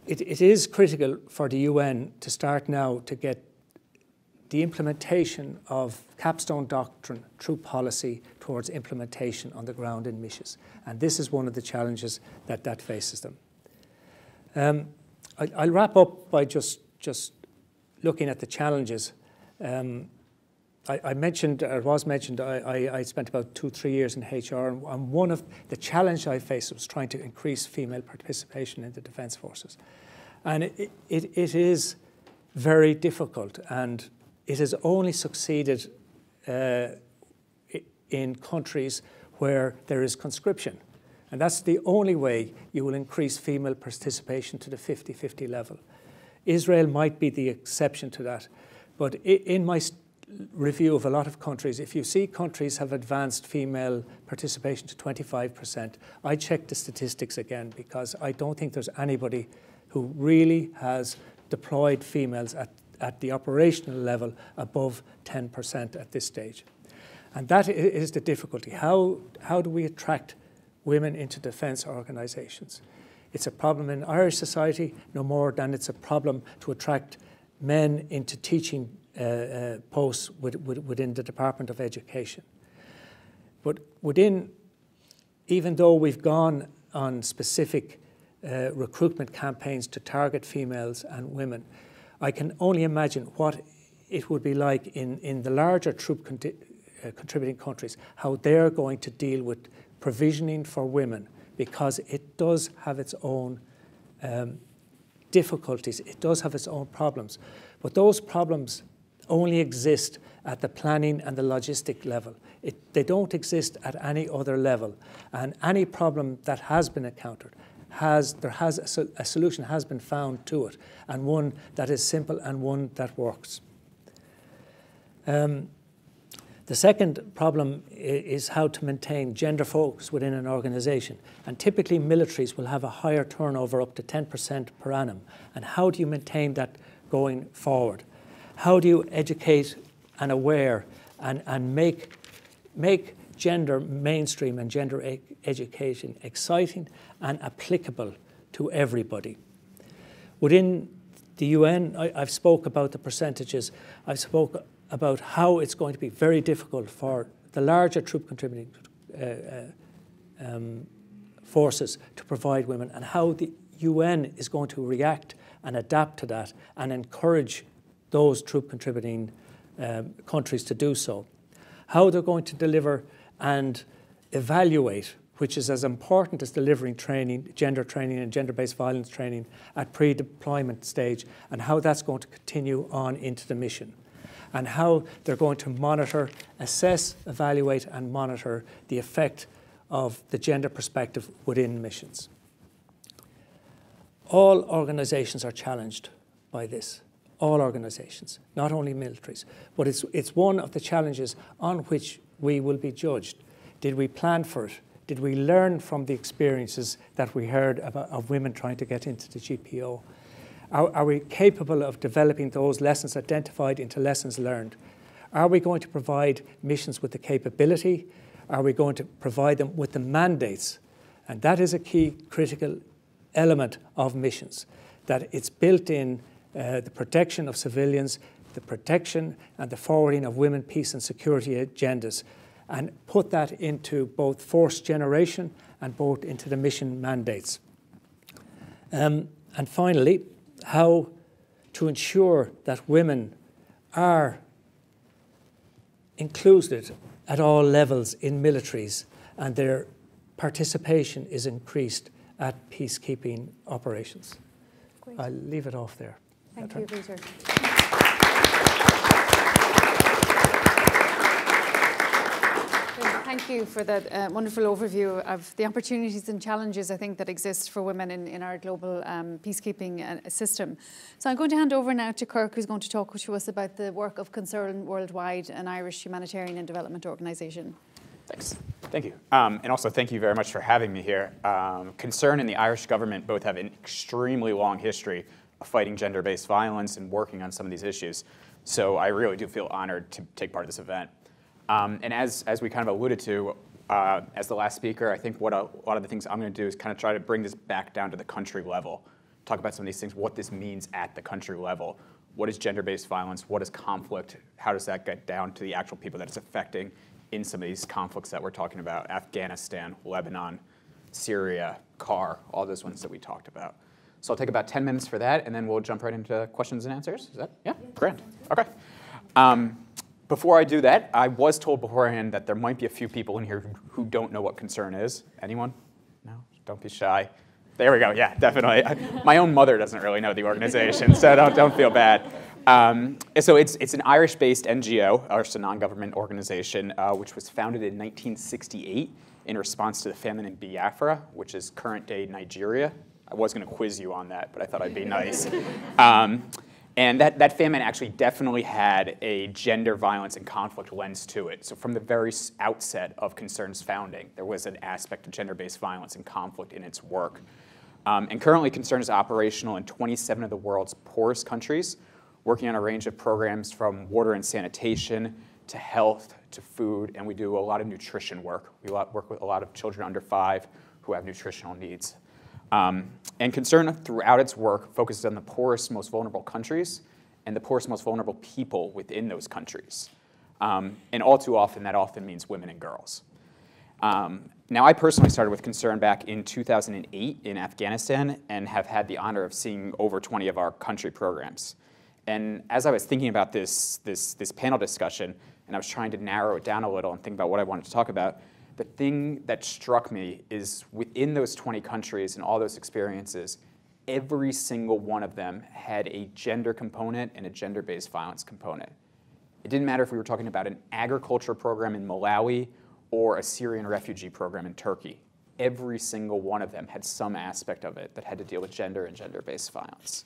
It is critical for the UN to start now to get the implementation of capstone doctrine through policy towards implementation on the ground in missions. And this is one of the challenges that faces them. I'll wrap up by just looking at the challenges. I mentioned, or was mentioned, I spent about 2-3 years in HR, and one of the challenges I faced was trying to increase female participation in the defence forces. And it is very difficult, and it has only succeeded in countries where there is conscription. And that's the only way you will increase female participation to the 50-50 level. Israel might be the exception to that. But in my review of a lot of countries, if you see countries have advanced female participation to 25%, I check the statistics again, because I don't think there's anybody who really has deployed females at the operational level above 10% at this stage. And that is the difficulty. How do we attract women into defence organisations? It's a problem in Irish society no more than it's a problem to attract men into teaching posts within the Department of Education. But even though we've gone on specific recruitment campaigns to target females and women, I can only imagine what it would be like in the larger troop contributing countries, how they're going to deal with provisioning for women, because it does have its own difficulties, it does have its own problems. But those problems only exist at the planning and the logistic level. They don't exist at any other level. And any problem that has been encountered, a solution has been found to it, and one that is simple and one that works. The second problem is how to maintain gender focus within an organisation. And typically militaries will have a higher turnover, up to 10% per annum. And how do you maintain that going forward? How do you educate and aware and make gender mainstream and gender education exciting and applicable to everybody. Within the UN, I've spoke about the percentages. I've spoke about how it's going to be very difficult for the larger troop contributing forces to provide women, and how the UN is going to react and adapt to that and encourage those troop contributing countries to do so. How they're going to deliver and evaluate, which is as important as delivering training, gender training and gender-based violence training at pre-deployment stage, and how that's going to continue on into the mission, and how they're going to monitor, assess, evaluate and monitor the effect of the gender perspective within missions. All organisations are challenged by this. All organisations, not only militaries, but it's one of the challenges on which we will be judged. Did we plan for it? Did we learn from the experiences that we heard about of women trying to get into the GPO? Are we capable of developing those lessons identified into lessons learned? Are we going to provide missions with the capability? Are we going to provide them with the mandates? And that is a key critical element of missions, that it's built in the protection of civilians, the protection and the forwarding of women, peace and security agendas, and put that into both force generation and both into the mission mandates. And finally, how to ensure that women are included at all levels in militaries and their participation is increased at peacekeeping operations. Great. I'll leave it off there. Thank you, Peter. Thank you for that wonderful overview of the opportunities and challenges, I think, that exist for women in our global peacekeeping system. So I'm going to hand over now to Kirk, who's going to talk to us about the work of Concern Worldwide, an Irish humanitarian and development organisation. Thanks. Thank you. And also thank you very much for having me here. Concern and the Irish government both have an extremely long history of fighting gender-based violence and working on some of these issues. So I really do feel honored to take part of this event. And as we kind of alluded to, as the last speaker, I think what a lot of the things I'm going to do is kind of try to bring this back down to the country level, talk about some of these things, what this means at the country level. What is gender-based violence? What is conflict? How does that get down to the actual people that it's affecting in some of these conflicts that we're talking about? Afghanistan, Lebanon, Syria, CAR, all those ones that we talked about. So I'll take about 10 minutes for that, and then we'll jump right into questions and answers. Is that, yeah? Grand. Okay. Before I do that, I was told beforehand that there might be a few people in here who don't know what Concern is. Anyone? No? Don't be shy. There we go. Yeah, definitely. My own mother doesn't really know the organization, so don't feel bad. So it's an Irish-based NGO, or it's a non-government organization, which was founded in 1968 in response to the famine in Biafra, which is current-day Nigeria. I was going to quiz you on that, but I thought I'd be nice. And that famine actually definitely had a gender violence and conflict lens to it. So from the very outset of Concern's founding, there was an aspect of gender-based violence and conflict in its work. And currently, Concern is operational in 27 of the world's poorest countries, working on a range of programs from water and sanitation to health to food, and we do a lot of nutrition work. We work with a lot of children under 5 who have nutritional needs. And Concern throughout its work focuses on the poorest, most vulnerable countries and the poorest, most vulnerable people within those countries. And all too often, that often means women and girls. Now, I personally started with Concern back in 2008 in Afghanistan and have had the honor of seeing over 20 of our country programs. And as I was thinking about this panel discussion, and I was trying to narrow it down a little and think about what I wanted to talk about, the thing that struck me is within those 20 countries and all those experiences, every single one of them had a gender component and a gender-based violence component. It didn't matter if we were talking about an agriculture program in Malawi or a Syrian refugee program in Turkey. Every single one of them had some aspect of it that had to deal with gender and gender-based violence.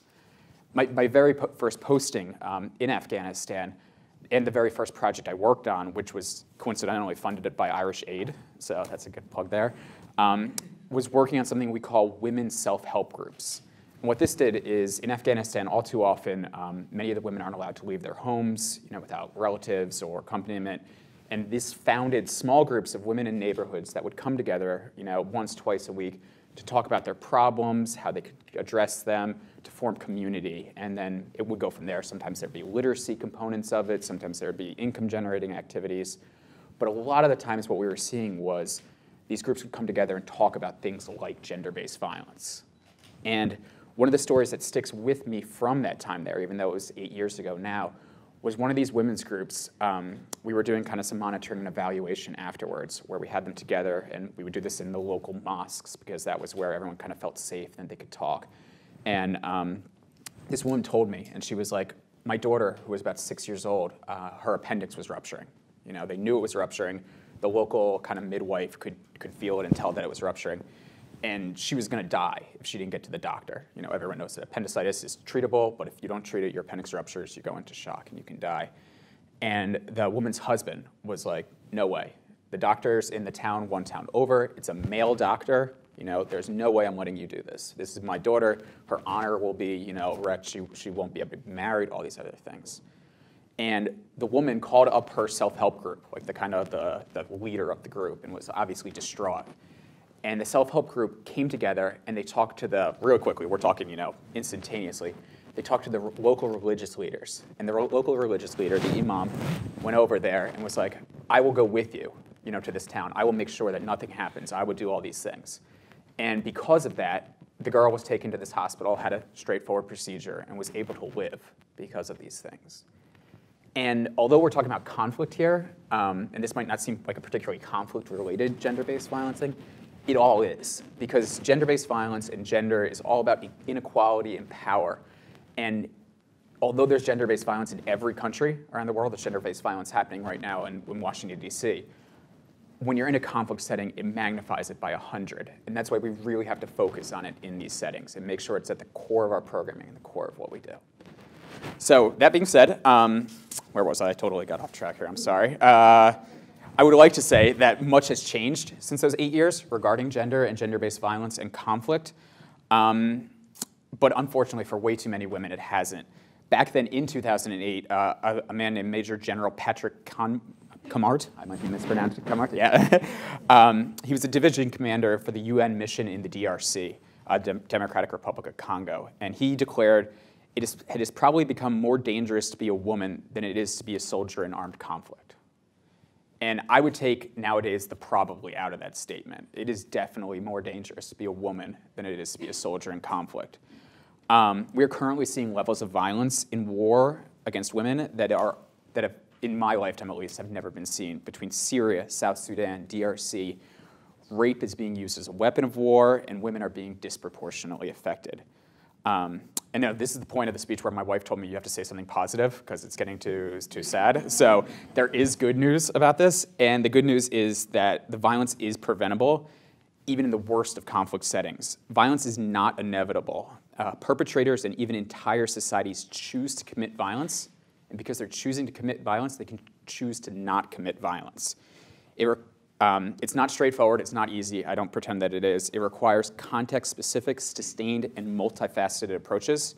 My very first posting in Afghanistan, and the very first project I worked on, which was coincidentally funded by Irish Aid, so that's a good plug there, was working on something we call women's self-help groups. And what this did is, in Afghanistan, all too often, many of the women aren't allowed to leave their homes, without relatives or accompaniment. And this founded small groups of women in neighborhoods that would come together, once, twice a week to talk about their problems, how they could address them, to form community. And then it would go from there. Sometimes there'd be literacy components of it. Sometimes there'd be income-generating activities. But a lot of the times what we were seeing was these groups would come together and talk about things like gender-based violence. And one of the stories that sticks with me from that time there, even though it was 8 years ago now, was one of these women's groups. We were doing kind of some monitoring and evaluation afterwards, where we had them together, and we would do this in the local mosques because that was where everyone kind of felt safe and they could talk. And this woman told me, and she was like, my daughter, who was about 6 years old, her appendix was rupturing. They knew it was rupturing. The local kind of midwife could feel it and tell that it was rupturing. And she was going to die if she didn't get to the doctor. Everyone knows that appendicitis is treatable, but if you don't treat it, your appendix ruptures, you go into shock and you can die. And the woman's husband was like, no way. The doctor's in the town, one town over. It's a male doctor. There's no way I'm letting you do this. This is my daughter. Her honor will be, wrecked. She won't be able to be married, all these other things. And the woman called up her self-help group, like the leader of the group, and was obviously distraught. And the self-help group came together and they talked to real quickly, we're talking, instantaneously, they talked to the local religious leaders. And the local religious leader, the imam, went over there and was like, I will go with you, to this town. I will make sure that nothing happens. I will do all these things. And because of that, the girl was taken to this hospital, had a straightforward procedure, and was able to live because of these things. And although we're talking about conflict here, and this might not seem like a particularly conflict-related gender-based violence thing, it all is, because gender-based violence and gender is all about inequality and power. And although there's gender-based violence in every country around the world, there's gender-based violence happening right now in Washington, D.C., when you're in a conflict setting, it magnifies it by 100. And that's why we really have to focus on it in these settings and make sure it's at the core of our programming and the core of what we do. So that being said, where was I? I totally got off track here. I'm sorry. I would like to say that much has changed since those 8 years regarding gender and gender-based violence and conflict. But unfortunately, for way too many women, it hasn't. Back then, in 2008, a man named Major General Patrick Camart, I might be mispronouncing Camart, yeah. He was a division commander for the UN mission in the DRC, Democratic Republic of Congo. And he declared, it has probably become more dangerous to be a woman than it is to be a soldier in armed conflict. And I would take nowadays the probably out of that statement. It is definitely more dangerous to be a woman than it is to be a soldier in conflict. We're currently seeing levels of violence in war against women that have, in my lifetime at least, have never been seen. Between Syria, South Sudan, DRC, rape is being used as a weapon of war, and women are being disproportionately affected. And now this is the point of the speech where my wife told me you have to say something positive because it's getting too sad. So there is good news about this, and the good news is that the violence is preventable, even in the worst of conflict settings. Violence is not inevitable. Perpetrators and even entire societies choose to commit violence, and because they're choosing to commit violence, they can choose to not commit violence. It's not straightforward, it's not easy, I don't pretend that it is. It requires context-specific, sustained, and multifaceted approaches.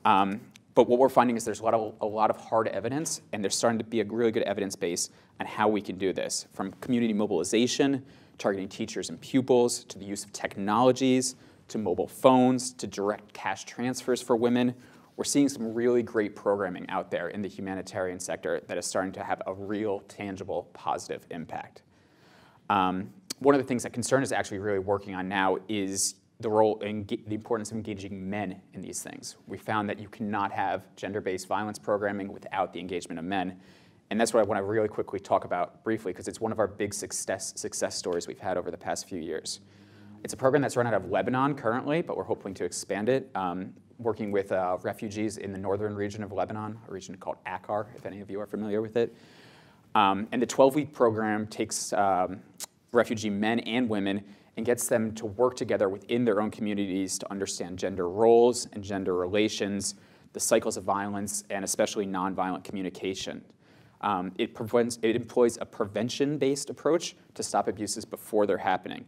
But what we're finding is there's a lot of hard evidence, and there's starting to be a really good evidence base on how we can do this, from community mobilization, targeting teachers and pupils, to the use of technologies, to mobile phones, to direct cash transfers for women. We're seeing some really great programming out there in the humanitarian sector that is starting to have a real, tangible, positive impact. One of the things that Concern is actually really working on now is the importance of engaging men in these things. We found that you cannot have gender-based violence programming without the engagement of men. And that's what I want to really quickly talk about briefly, because it's one of our big success stories we've had over the past few years. It's a program that's run out of Lebanon currently, but we're hoping to expand it, working with refugees in the northern region of Lebanon, a region called Akkar, if any of you are familiar with it. And the 12-week program takes refugee men and women and gets them to work together within their own communities to understand gender roles and gender relations, the cycles of violence, and especially nonviolent communication. It employs a prevention-based approach to stop abuses before they're happening,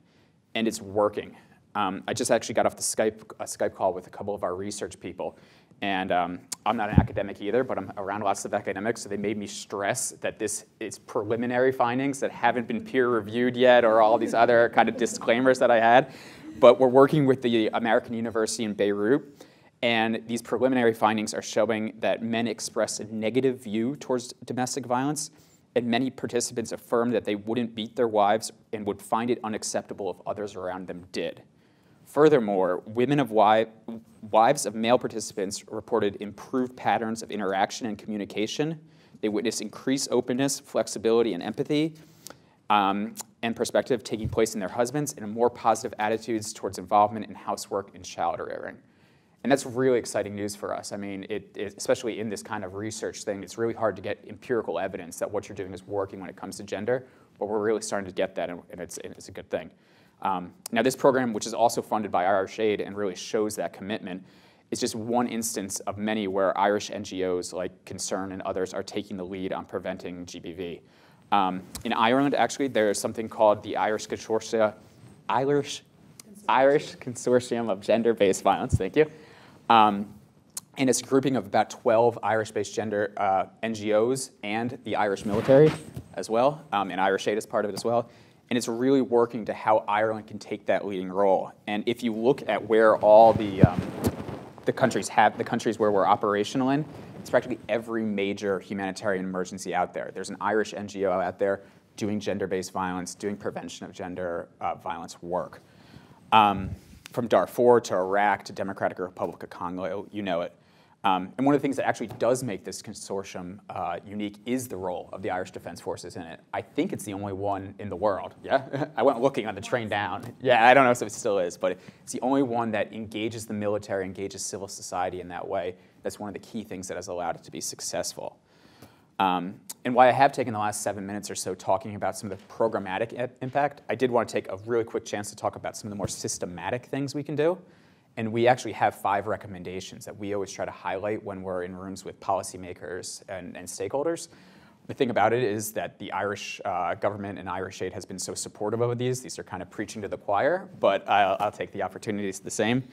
and it's working. I just actually got off the Skype call with a couple of our research people. And I'm not an academic either, but I'm around lots of academics, so they made me stress that this is preliminary findings that haven't been peer-reviewed yet, or all these other kind of disclaimers that I had. But we're working with the American University in Beirut, and these preliminary findings are showing that men express a negative view towards domestic violence, and many participants affirmed that they wouldn't beat their wives and would find it unacceptable if others around them did. Furthermore, wives of male participants reported improved patterns of interaction and communication. They witnessed increased openness, flexibility, and empathy, and perspective taking place in their husbands, and more positive attitudes towards involvement in housework and child rearing. And that's really exciting news for us. I mean, especially in this kind of research thing, it's really hard to get empirical evidence that what you're doing is working when it comes to gender, but we're really starting to get that, and it's a good thing. Now, this program, which is also funded by Irish Aid and really shows that commitment, is just one instance of many where Irish NGOs like Concern and others are taking the lead on preventing GBV. In Ireland, actually, there's something called the Irish Consortium of Gender-Based Violence, thank you. And it's a grouping of about 12 Irish-based gender NGOs and the Irish military as well, and Irish Aid is part of it as well. And it's really working to how Ireland can take that leading role. And if you look at where all the countries where we're operational in, it's practically every major humanitarian emergency out there. There's an Irish NGO out there doing gender-based violence, doing prevention of gender violence work. From Darfur to Iraq to Democratic Republic of Congo, you know it. And one of the things that actually does make this consortium unique is the role of the Irish Defence Forces in it. I think it's the only one in the world, yeah? I went looking on the train down. Yeah, I don't know if it still is, but it's the only one that engages the military, engages civil society in that way. That's one of the key things that has allowed it to be successful. And while I have taken the last 7 minutes or so talking about some of the programmatic impact, I did want to take a really quick chance to talk about some of the more systematic things we can do. And we actually have 5 recommendations that we always try to highlight when we're in rooms with policymakers and stakeholders. The thing about it is that the Irish government and Irish Aid has been so supportive of these. These are kind of preaching to the choir, but I'll take the opportunities the same.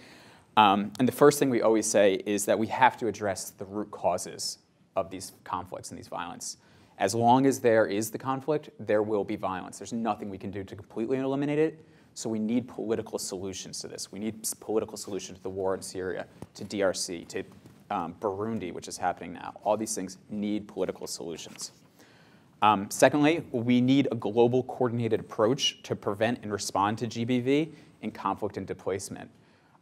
And the first thing we always say is that we have to address the root causes of these conflicts and these violence. As long as there is the conflict, there will be violence. There's nothing we can do to completely eliminate it. So we need political solutions to this. We need political solutions to the war in Syria, to DRC, to Burundi, which is happening now. All these things need political solutions. Secondly, we need a global coordinated approach to prevent and respond to GBV in conflict and displacement.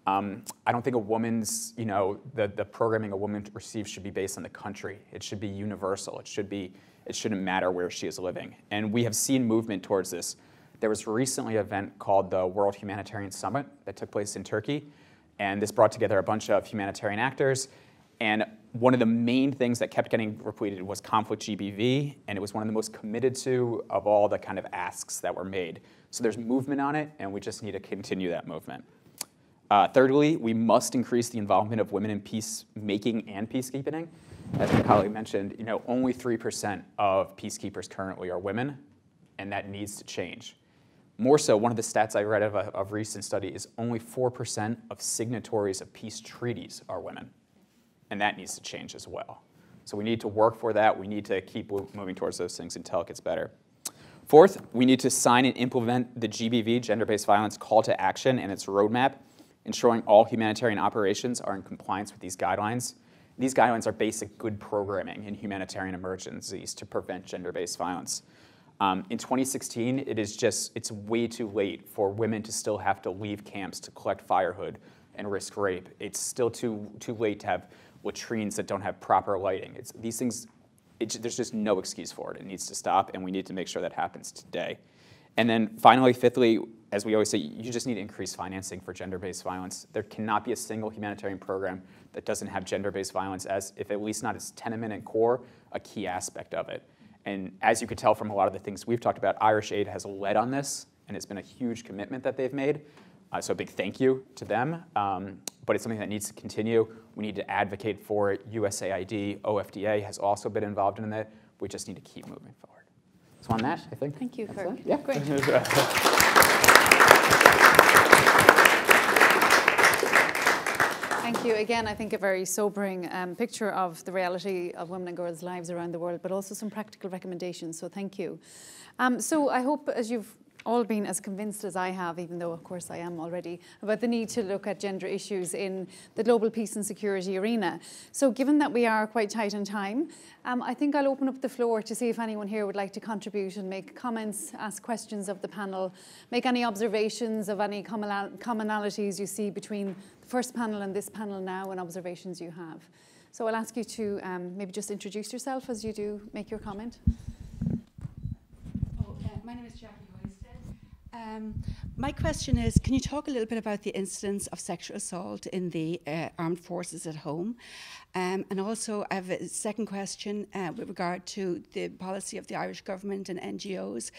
I don't think a woman's, the programming a woman receives should be based on the country. It should be universal. It shouldn't matter where she is living. And we have seen movement towards this. There was recently an event called the World Humanitarian Summit that took place in Turkey. And this brought together a bunch of humanitarian actors. And one of the main things that kept getting repeated was conflict GBV. And it was one of the most committed to of all the kind of asks that were made. So there's movement on it, and we just need to continue that movement. Thirdly, we must increase the involvement of women in peacemaking and peacekeeping. As my colleague mentioned, only 3% of peacekeepers currently are women, and that needs to change. More so, one of the stats I read of a recent study is only 4% of signatories of peace treaties are women, and that needs to change as well. So we need to work for that. We need to keep moving towards those things until it gets better. Fourth, we need to sign and implement the GBV, gender-based violence call to action, and its roadmap, ensuring all humanitarian operations are in compliance with these guidelines. These guidelines are basic good programming in humanitarian emergencies to prevent gender-based violence. In 2016, it's way too late for women to still have to leave camps to collect firewood and risk rape. It's still too late to have latrines that don't have proper lighting. These things, there's just no excuse for it. It needs to stop, and we need to make sure that happens today. And then finally, fifthly, as we always say, you just need to increase financing for gender-based violence. There cannot be a single humanitarian program that doesn't have gender-based violence as, if at least not its tenement and core, a key aspect of it. And as you could tell from a lot of the things we've talked about, Irish Aid has led on this, and it's been a huge commitment that they've made. So a big thank you to them. But it's something that needs to continue. We need to advocate for it. USAID, OFDA has also been involved in it. We just need to keep moving forward. So on that, I think. Thank you, Kirk. Yeah. Great. you. Again, I think a very sobering picture of the reality of women and girls' lives around the world, but also some practical recommendations, so thank you. So I hope, as you've all been as convinced as I have, even though of course I am already, about the need to look at gender issues in the global peace and security arena. So given that we are quite tight on time, I think I'll open up the floor to see if anyone here would like to contribute and make comments, ask questions of the panel, make any observations of any commonalities you see between the first panel and this panel now, and observations you have. So I'll ask you to maybe just introduce yourself as you do make your comment. My name is Jackie. My question is, can you talk a little bit about the incidence of sexual assault in the armed forces at home? And also, I have a second question with regard to the policy of the Irish government and NGOs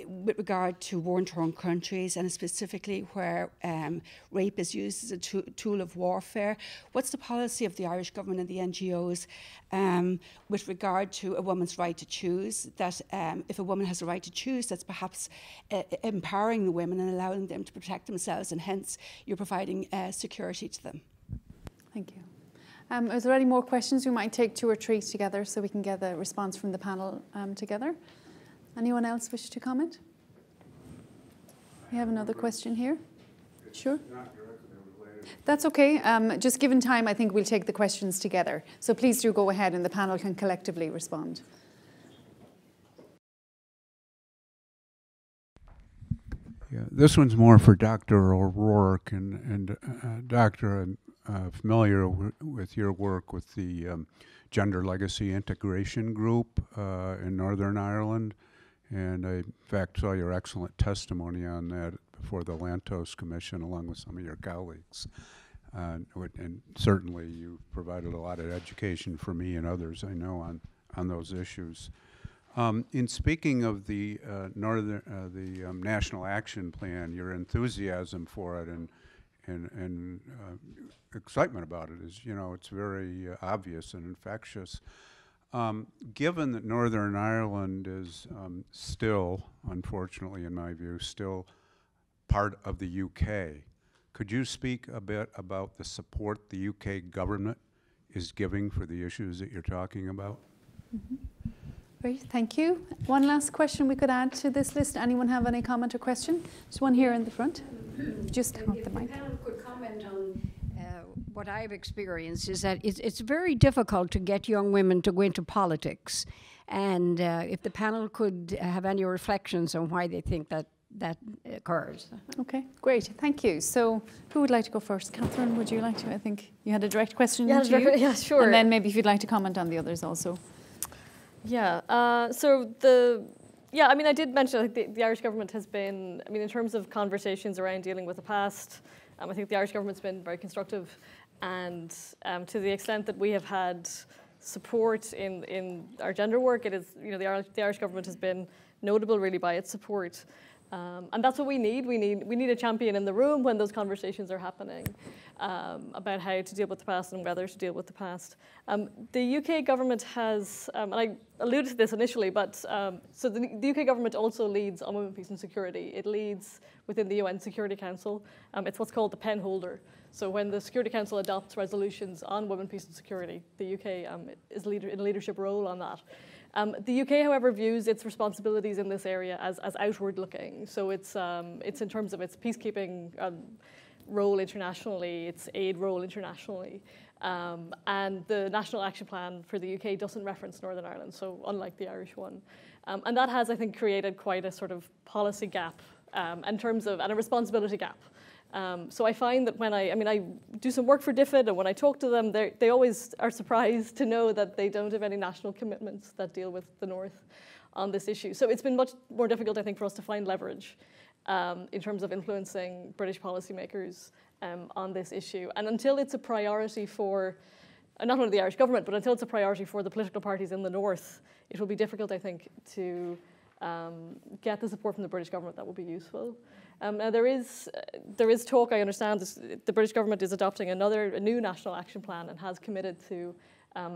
with regard to war-torn countries, and specifically where rape is used as a tool of warfare. What's the policy of the Irish government and the NGOs with regard to a woman's right to choose? That if a woman has a right to choose, that's perhaps empowering the women and allowing them to protect themselves, and hence you're providing security to them. Thank you. Is there any more questions? We might take 2 or 3 together so we can get a response from the panel together. Anyone else wish to comment? We have another question here. Sure. That's okay. Just given time, I think we'll take the questions together. So please do go ahead and the panel can collectively respond. Yeah, this one's more for Dr. O'Rourke, and Doctor, I'm familiar with your work with the Gender Legacy Integration Group in Northern Ireland, and I in fact saw your excellent testimony on that before the Lantos Commission along with some of your colleagues. And certainly you provided a lot of education for me and others I know on those issues. In speaking of the National Action Plan, your enthusiasm for it and excitement about it is, it's very obvious and infectious. Given that Northern Ireland is still, unfortunately in my view, still part of the UK, could you speak a bit about the support the UK government is giving for the issues that you're talking about? Mm-hmm. Great, thank you. One last question we could add to this list. Anyone have any comment or question? There's one here in the front. Just have the mic. If the panel could comment on what I've experienced is that it's very difficult to get young women to go into politics. And if the panel could have any reflections on why they think that occurs. Okay, great, thank you. So who would like to go first? Catherine, would you like to? I think you had a direct question to you. Yeah, sure. And then maybe if you'd like to comment on the others also. Yeah, I did mention the Irish government has been, in terms of conversations around dealing with the past, I think the Irish government's been very constructive, and to the extent that we have had support in our gender work, it is, the Irish government has been notable really by its support. And that's what we need. We need a champion in the room when those conversations are happening about how to deal with the past and whether to deal with the past. The UK government has, and I alluded to this initially, but so the UK government also leads on women, peace and security. It leads within the UN Security Council. It's what's called the pen holder. So when the Security Council adopts resolutions on women, peace and security, the UK is in a leadership role on that. The UK, however, views its responsibilities in this area as outward-looking. So it's in terms of its peacekeeping role internationally, its aid role internationally. And the National Action Plan for the UK doesn't reference Northern Ireland, so unlike the Irish one. And that has, I think, created quite a sort of policy gap in terms of, and a responsibility gap. So I find that when I do some work for DFID, and when I talk to them, they always are surprised to know that they don't have any national commitments that deal with the North on this issue. So it's been much more difficult, I think, for us to find leverage in terms of influencing British policymakers on this issue. And until it's a priority for, not only the Irish government, but until it's a priority for the political parties in the North, it will be difficult, I think, to get the support from the British government that will be useful. Now there is talk, I understand, the British government is adopting a new national action plan and has committed to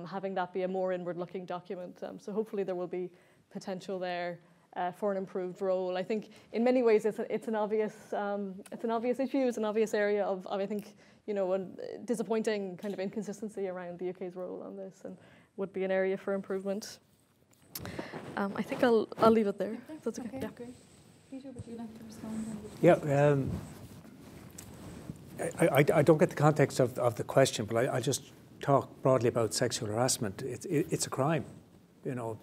having that be a more inward-looking document. So hopefully there will be potential there for an improved role. I think in many ways it's an obvious issue, it's an obvious area of I think, you know, a disappointing kind of inconsistency around the UK's role on this, and would be an area for improvement. I think I'll leave it there. That's okay. Yeah. Great. Peter, would you like to respond? Yeah. I don't get the context of the question, but I just talk broadly about sexual harassment. It's a crime, you know,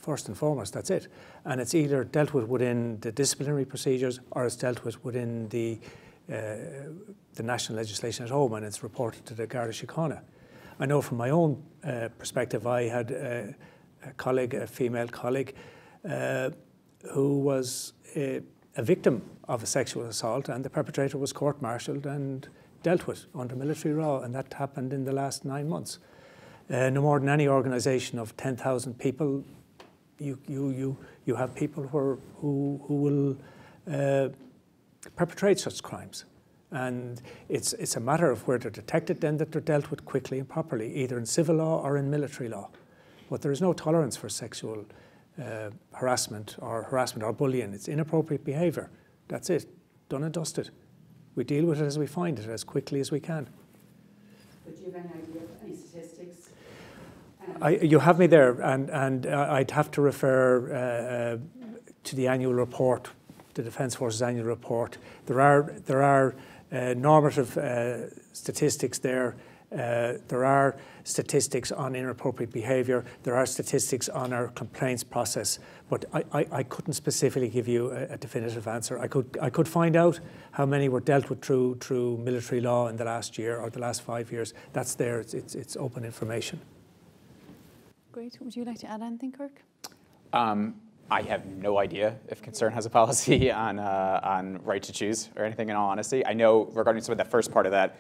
first and foremost, that's it. And it's either dealt with within the disciplinary procedures or it's dealt with within the national legislation at home, and it's reported to the Garda Síochána. I know from my own perspective, I had a colleague, a female colleague, who was a victim of a sexual assault, and the perpetrator was court-martialed and dealt with under military law, and that happened in the last 9 months. No more than any organisation of 10,000 people, you have people who will perpetrate such crimes. And it's a matter of where they're detected then that they're dealt with quickly and properly, either in civil law or in military law. But there is no tolerance for sexual harassment or bullying. It's inappropriate behaviour. That's it, done and dusted. We deal with it as we find it, as quickly as we can. But do you have any idea of any statistics? You have me there, and I'd have to refer to the annual report, the Defence Forces annual report. There are normative statistics there. There are statistics on inappropriate behaviour. There are statistics on our complaints process. But I couldn't specifically give you a definitive answer. I could find out how many were dealt with through military law in the last year or the last 5 years. That's there. It's open information. Great. Would you like to add anything, Kirk? I have no idea if Concern has a policy on right to choose or anything, in all honesty. I know regarding some of the first part of that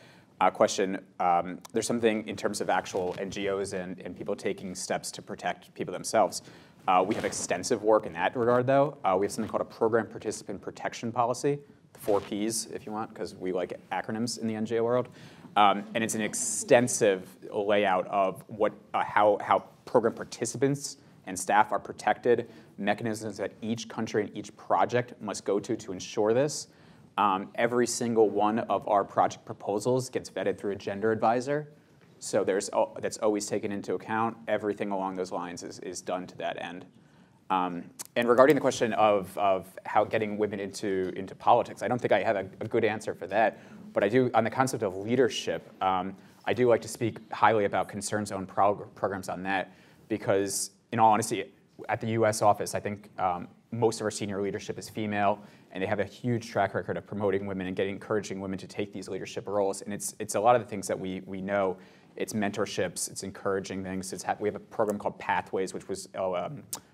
question, there's something in terms of actual NGOs and people taking steps to protect people themselves. We have extensive work in that regard, though. We have something called a Program Participant Protection Policy, the 4 Ps, if you want, because we like acronyms in the NGO world. And it's an extensive layout of how program participants and staff are protected, mechanisms that each country and each project must go to ensure this. Every single one of our project proposals gets vetted through a gender advisor. So that's always taken into account. Everything along those lines is done to that end. And regarding the question of how getting women into politics, I don't think I have a good answer for that. But I do, on the concept of leadership, I do like to speak highly about Concern's own programs on that, because in all honesty, at the US office, I think most of our senior leadership is female, and they have a huge track record of promoting women and encouraging women to take these leadership roles. And it's a lot of the things that we know. It's mentorships, it's encouraging things. We have a program called Pathways, which was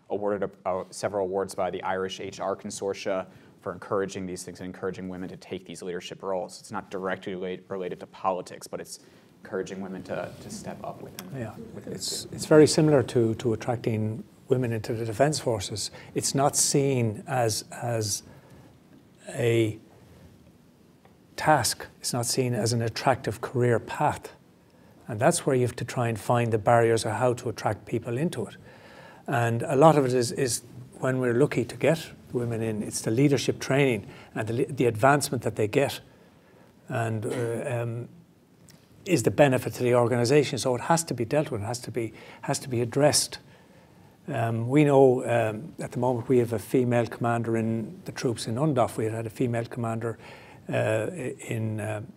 awarded several awards by the Irish HR Consortia for encouraging these things and encouraging women to take these leadership roles. It's not directly related to politics, but it's encouraging women to step up within. Yeah, it's very similar to attracting women into the Defence Forces. It's not seen as a task. It's not seen as an attractive career path. And that's where you have to try and find the barriers of how to attract people into it. And a lot of it is when we're lucky to get women in, it's the leadership training and the advancement that they get, and is the benefit to the organisation. So it has to be dealt with, it has to be addressed. We know at the moment we have a female commander in the troops in UNDOF. We had a female commander in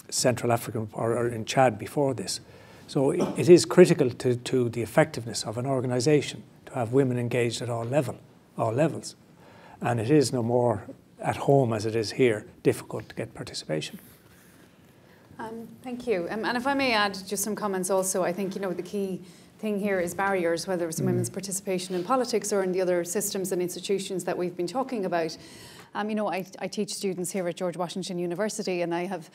Central Africa or in Chad before this. So it is critical to the effectiveness of an organisation to have women engaged at all levels. And it is no more at home as it is here difficult to get participation. Thank you. And if I may add just some comments also, I think, the key thing here is barriers, whether it's women's participation in politics or in the other systems and institutions that we've been talking about. I teach students here at George Washington University, and I have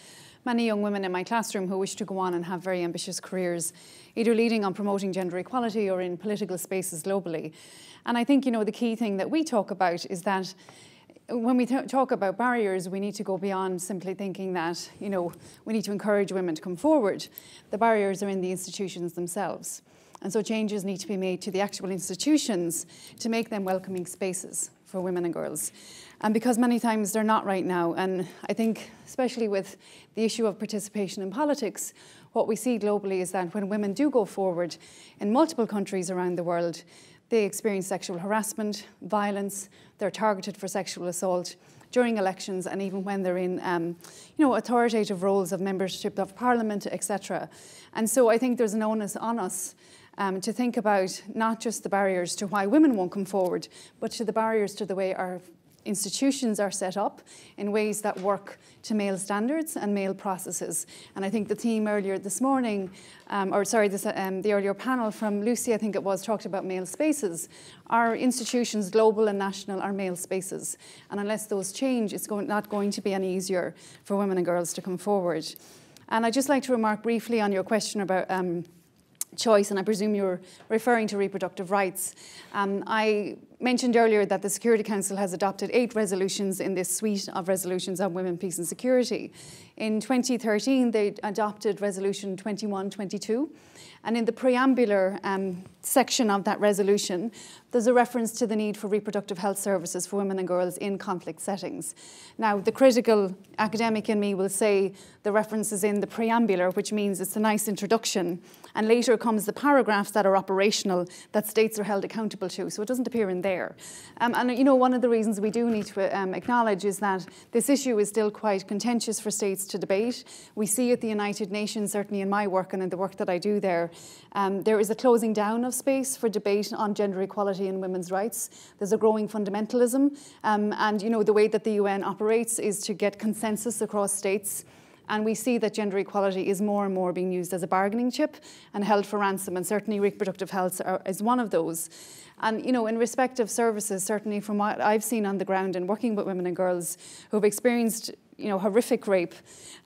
many young women in my classroom who wish to go on and have very ambitious careers, either leading on promoting gender equality or in political spaces globally. And I think, the key thing that we talk about is that when we talk about barriers, we need to go beyond simply thinking that, we need to encourage women to come forward. The barriers are in the institutions themselves. And so changes need to be made to the actual institutions to make them welcoming spaces for women and girls. And because many times they're not right now, and I think especially with the issue of participation in politics, what we see globally is that when women do go forward in multiple countries around the world, they experience sexual harassment, violence, they're targeted for sexual assault during elections, and even when they're in authoritative roles of membership of parliament, etc. And so I think there's an onus on us to think about not just the barriers to why women won't come forward, but to the barriers to the way our institutions are set up in ways that work to male standards and male processes. And I think the theme earlier this morning, the earlier panel from Lucy, I think it was, talked about male spaces. Our institutions, global and national, are male spaces. And unless those change, it's not going to be any easier for women and girls to come forward. And I'd just like to remark briefly on your question about choice, and I presume you're referring to reproductive rights. I mentioned earlier that the Security Council has adopted 8 resolutions in this suite of resolutions on women, peace and security. In 2013, they adopted Resolution 2122, and in the preambular section of that resolution, there's a reference to the need for reproductive health services for women and girls in conflict settings. Now, the critical academic in me will say the reference is in the preambular, which means it's a nice introduction, and later comes the paragraphs that are operational that states are held accountable to, so it doesn't appear in there. And you know, one of the reasons we do need to acknowledge is that this issue is still quite contentious for states to debate. We see at the United Nations, certainly in my work and in the work that I do there is a closing down of space for debate on gender equality and women's rights. There's a growing fundamentalism, and you know, the way that the UN operates is to get consensus across states. And we see that gender equality is more and more being used as a bargaining chip and held for ransom, and certainly reproductive health is one of those. And you know, in respect of services, certainly from what I've seen on the ground and working with women and girls who have experienced horrific rape,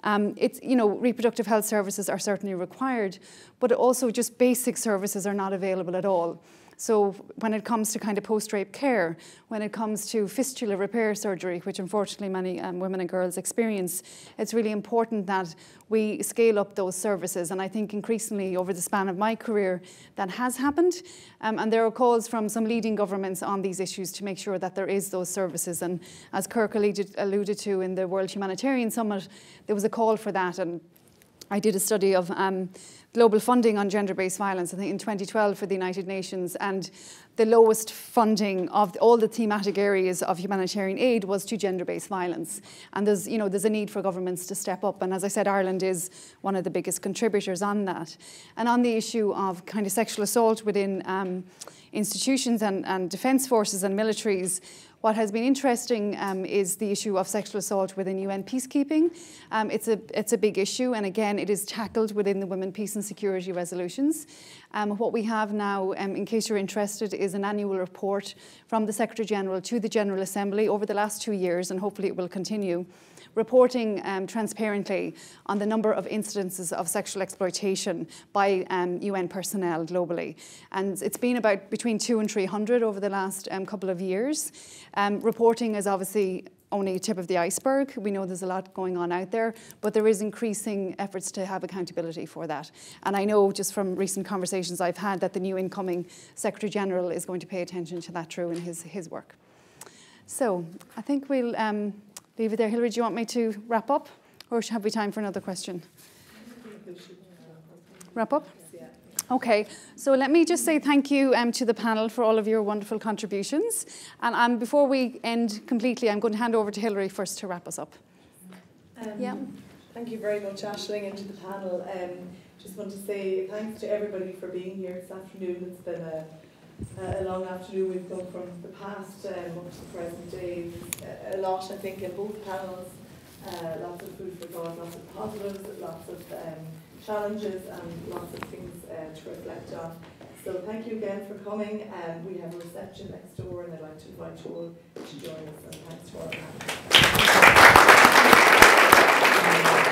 reproductive health services are certainly required, but also just basic services are not available at all. So when it comes to kind of post-rape care, when it comes to fistula repair surgery, which unfortunately many women and girls experience, it's really important that we scale up those services. And I think increasingly over the span of my career, that has happened. And there are calls from some leading governments on these issues to make sure that there is those services. And as Kirk alluded to in the World Humanitarian Summit, there was a call for that. And I did a study of global funding on gender-based violence, I think in 2012 for the United Nations, and the lowest funding of all the thematic areas of humanitarian aid was to gender-based violence. And there's a need for governments to step up. And as I said, Ireland is one of the biggest contributors on that. And on the issue of kind of sexual assault within institutions and defence forces and militaries, what has been interesting is the issue of sexual assault within UN peacekeeping. It's a big issue, and again, it is tackled within the Women, Peace and Security resolutions. What we have now, in case you're interested, is an annual report from the Secretary-General to the General Assembly over the last 2 years, and hopefully it will continue, reporting transparently on the number of incidences of sexual exploitation by UN personnel globally. And it's been about between 200 and 300 over the last couple of years. Reporting is obviously only a tip of the iceberg. We know there's a lot going on out there, but there is increasing efforts to have accountability for that. And I know just from recent conversations I've had that the new incoming Secretary-General is going to pay attention to that through in his work. So I think we'll leave it there. Hilary, do you want me to wrap up, or have we time for another question? Wrap up? Okay, so let me just say thank you to the panel for all of your wonderful contributions. And before we end completely, I'm going to hand over to Hilary first to wrap us up. Thank you very much, Aisling, and to the panel. Just want to say thanks to everybody for being here this afternoon. It's been a long afternoon. We've come from the past up to the present day. A lot, I think, in both panels. Lots of food for thought, lots of positives, lots of challenges, and lots of things to reflect on. So thank you again for coming. We have a reception next door, and I'd like to invite you all to join us. And thanks for all that.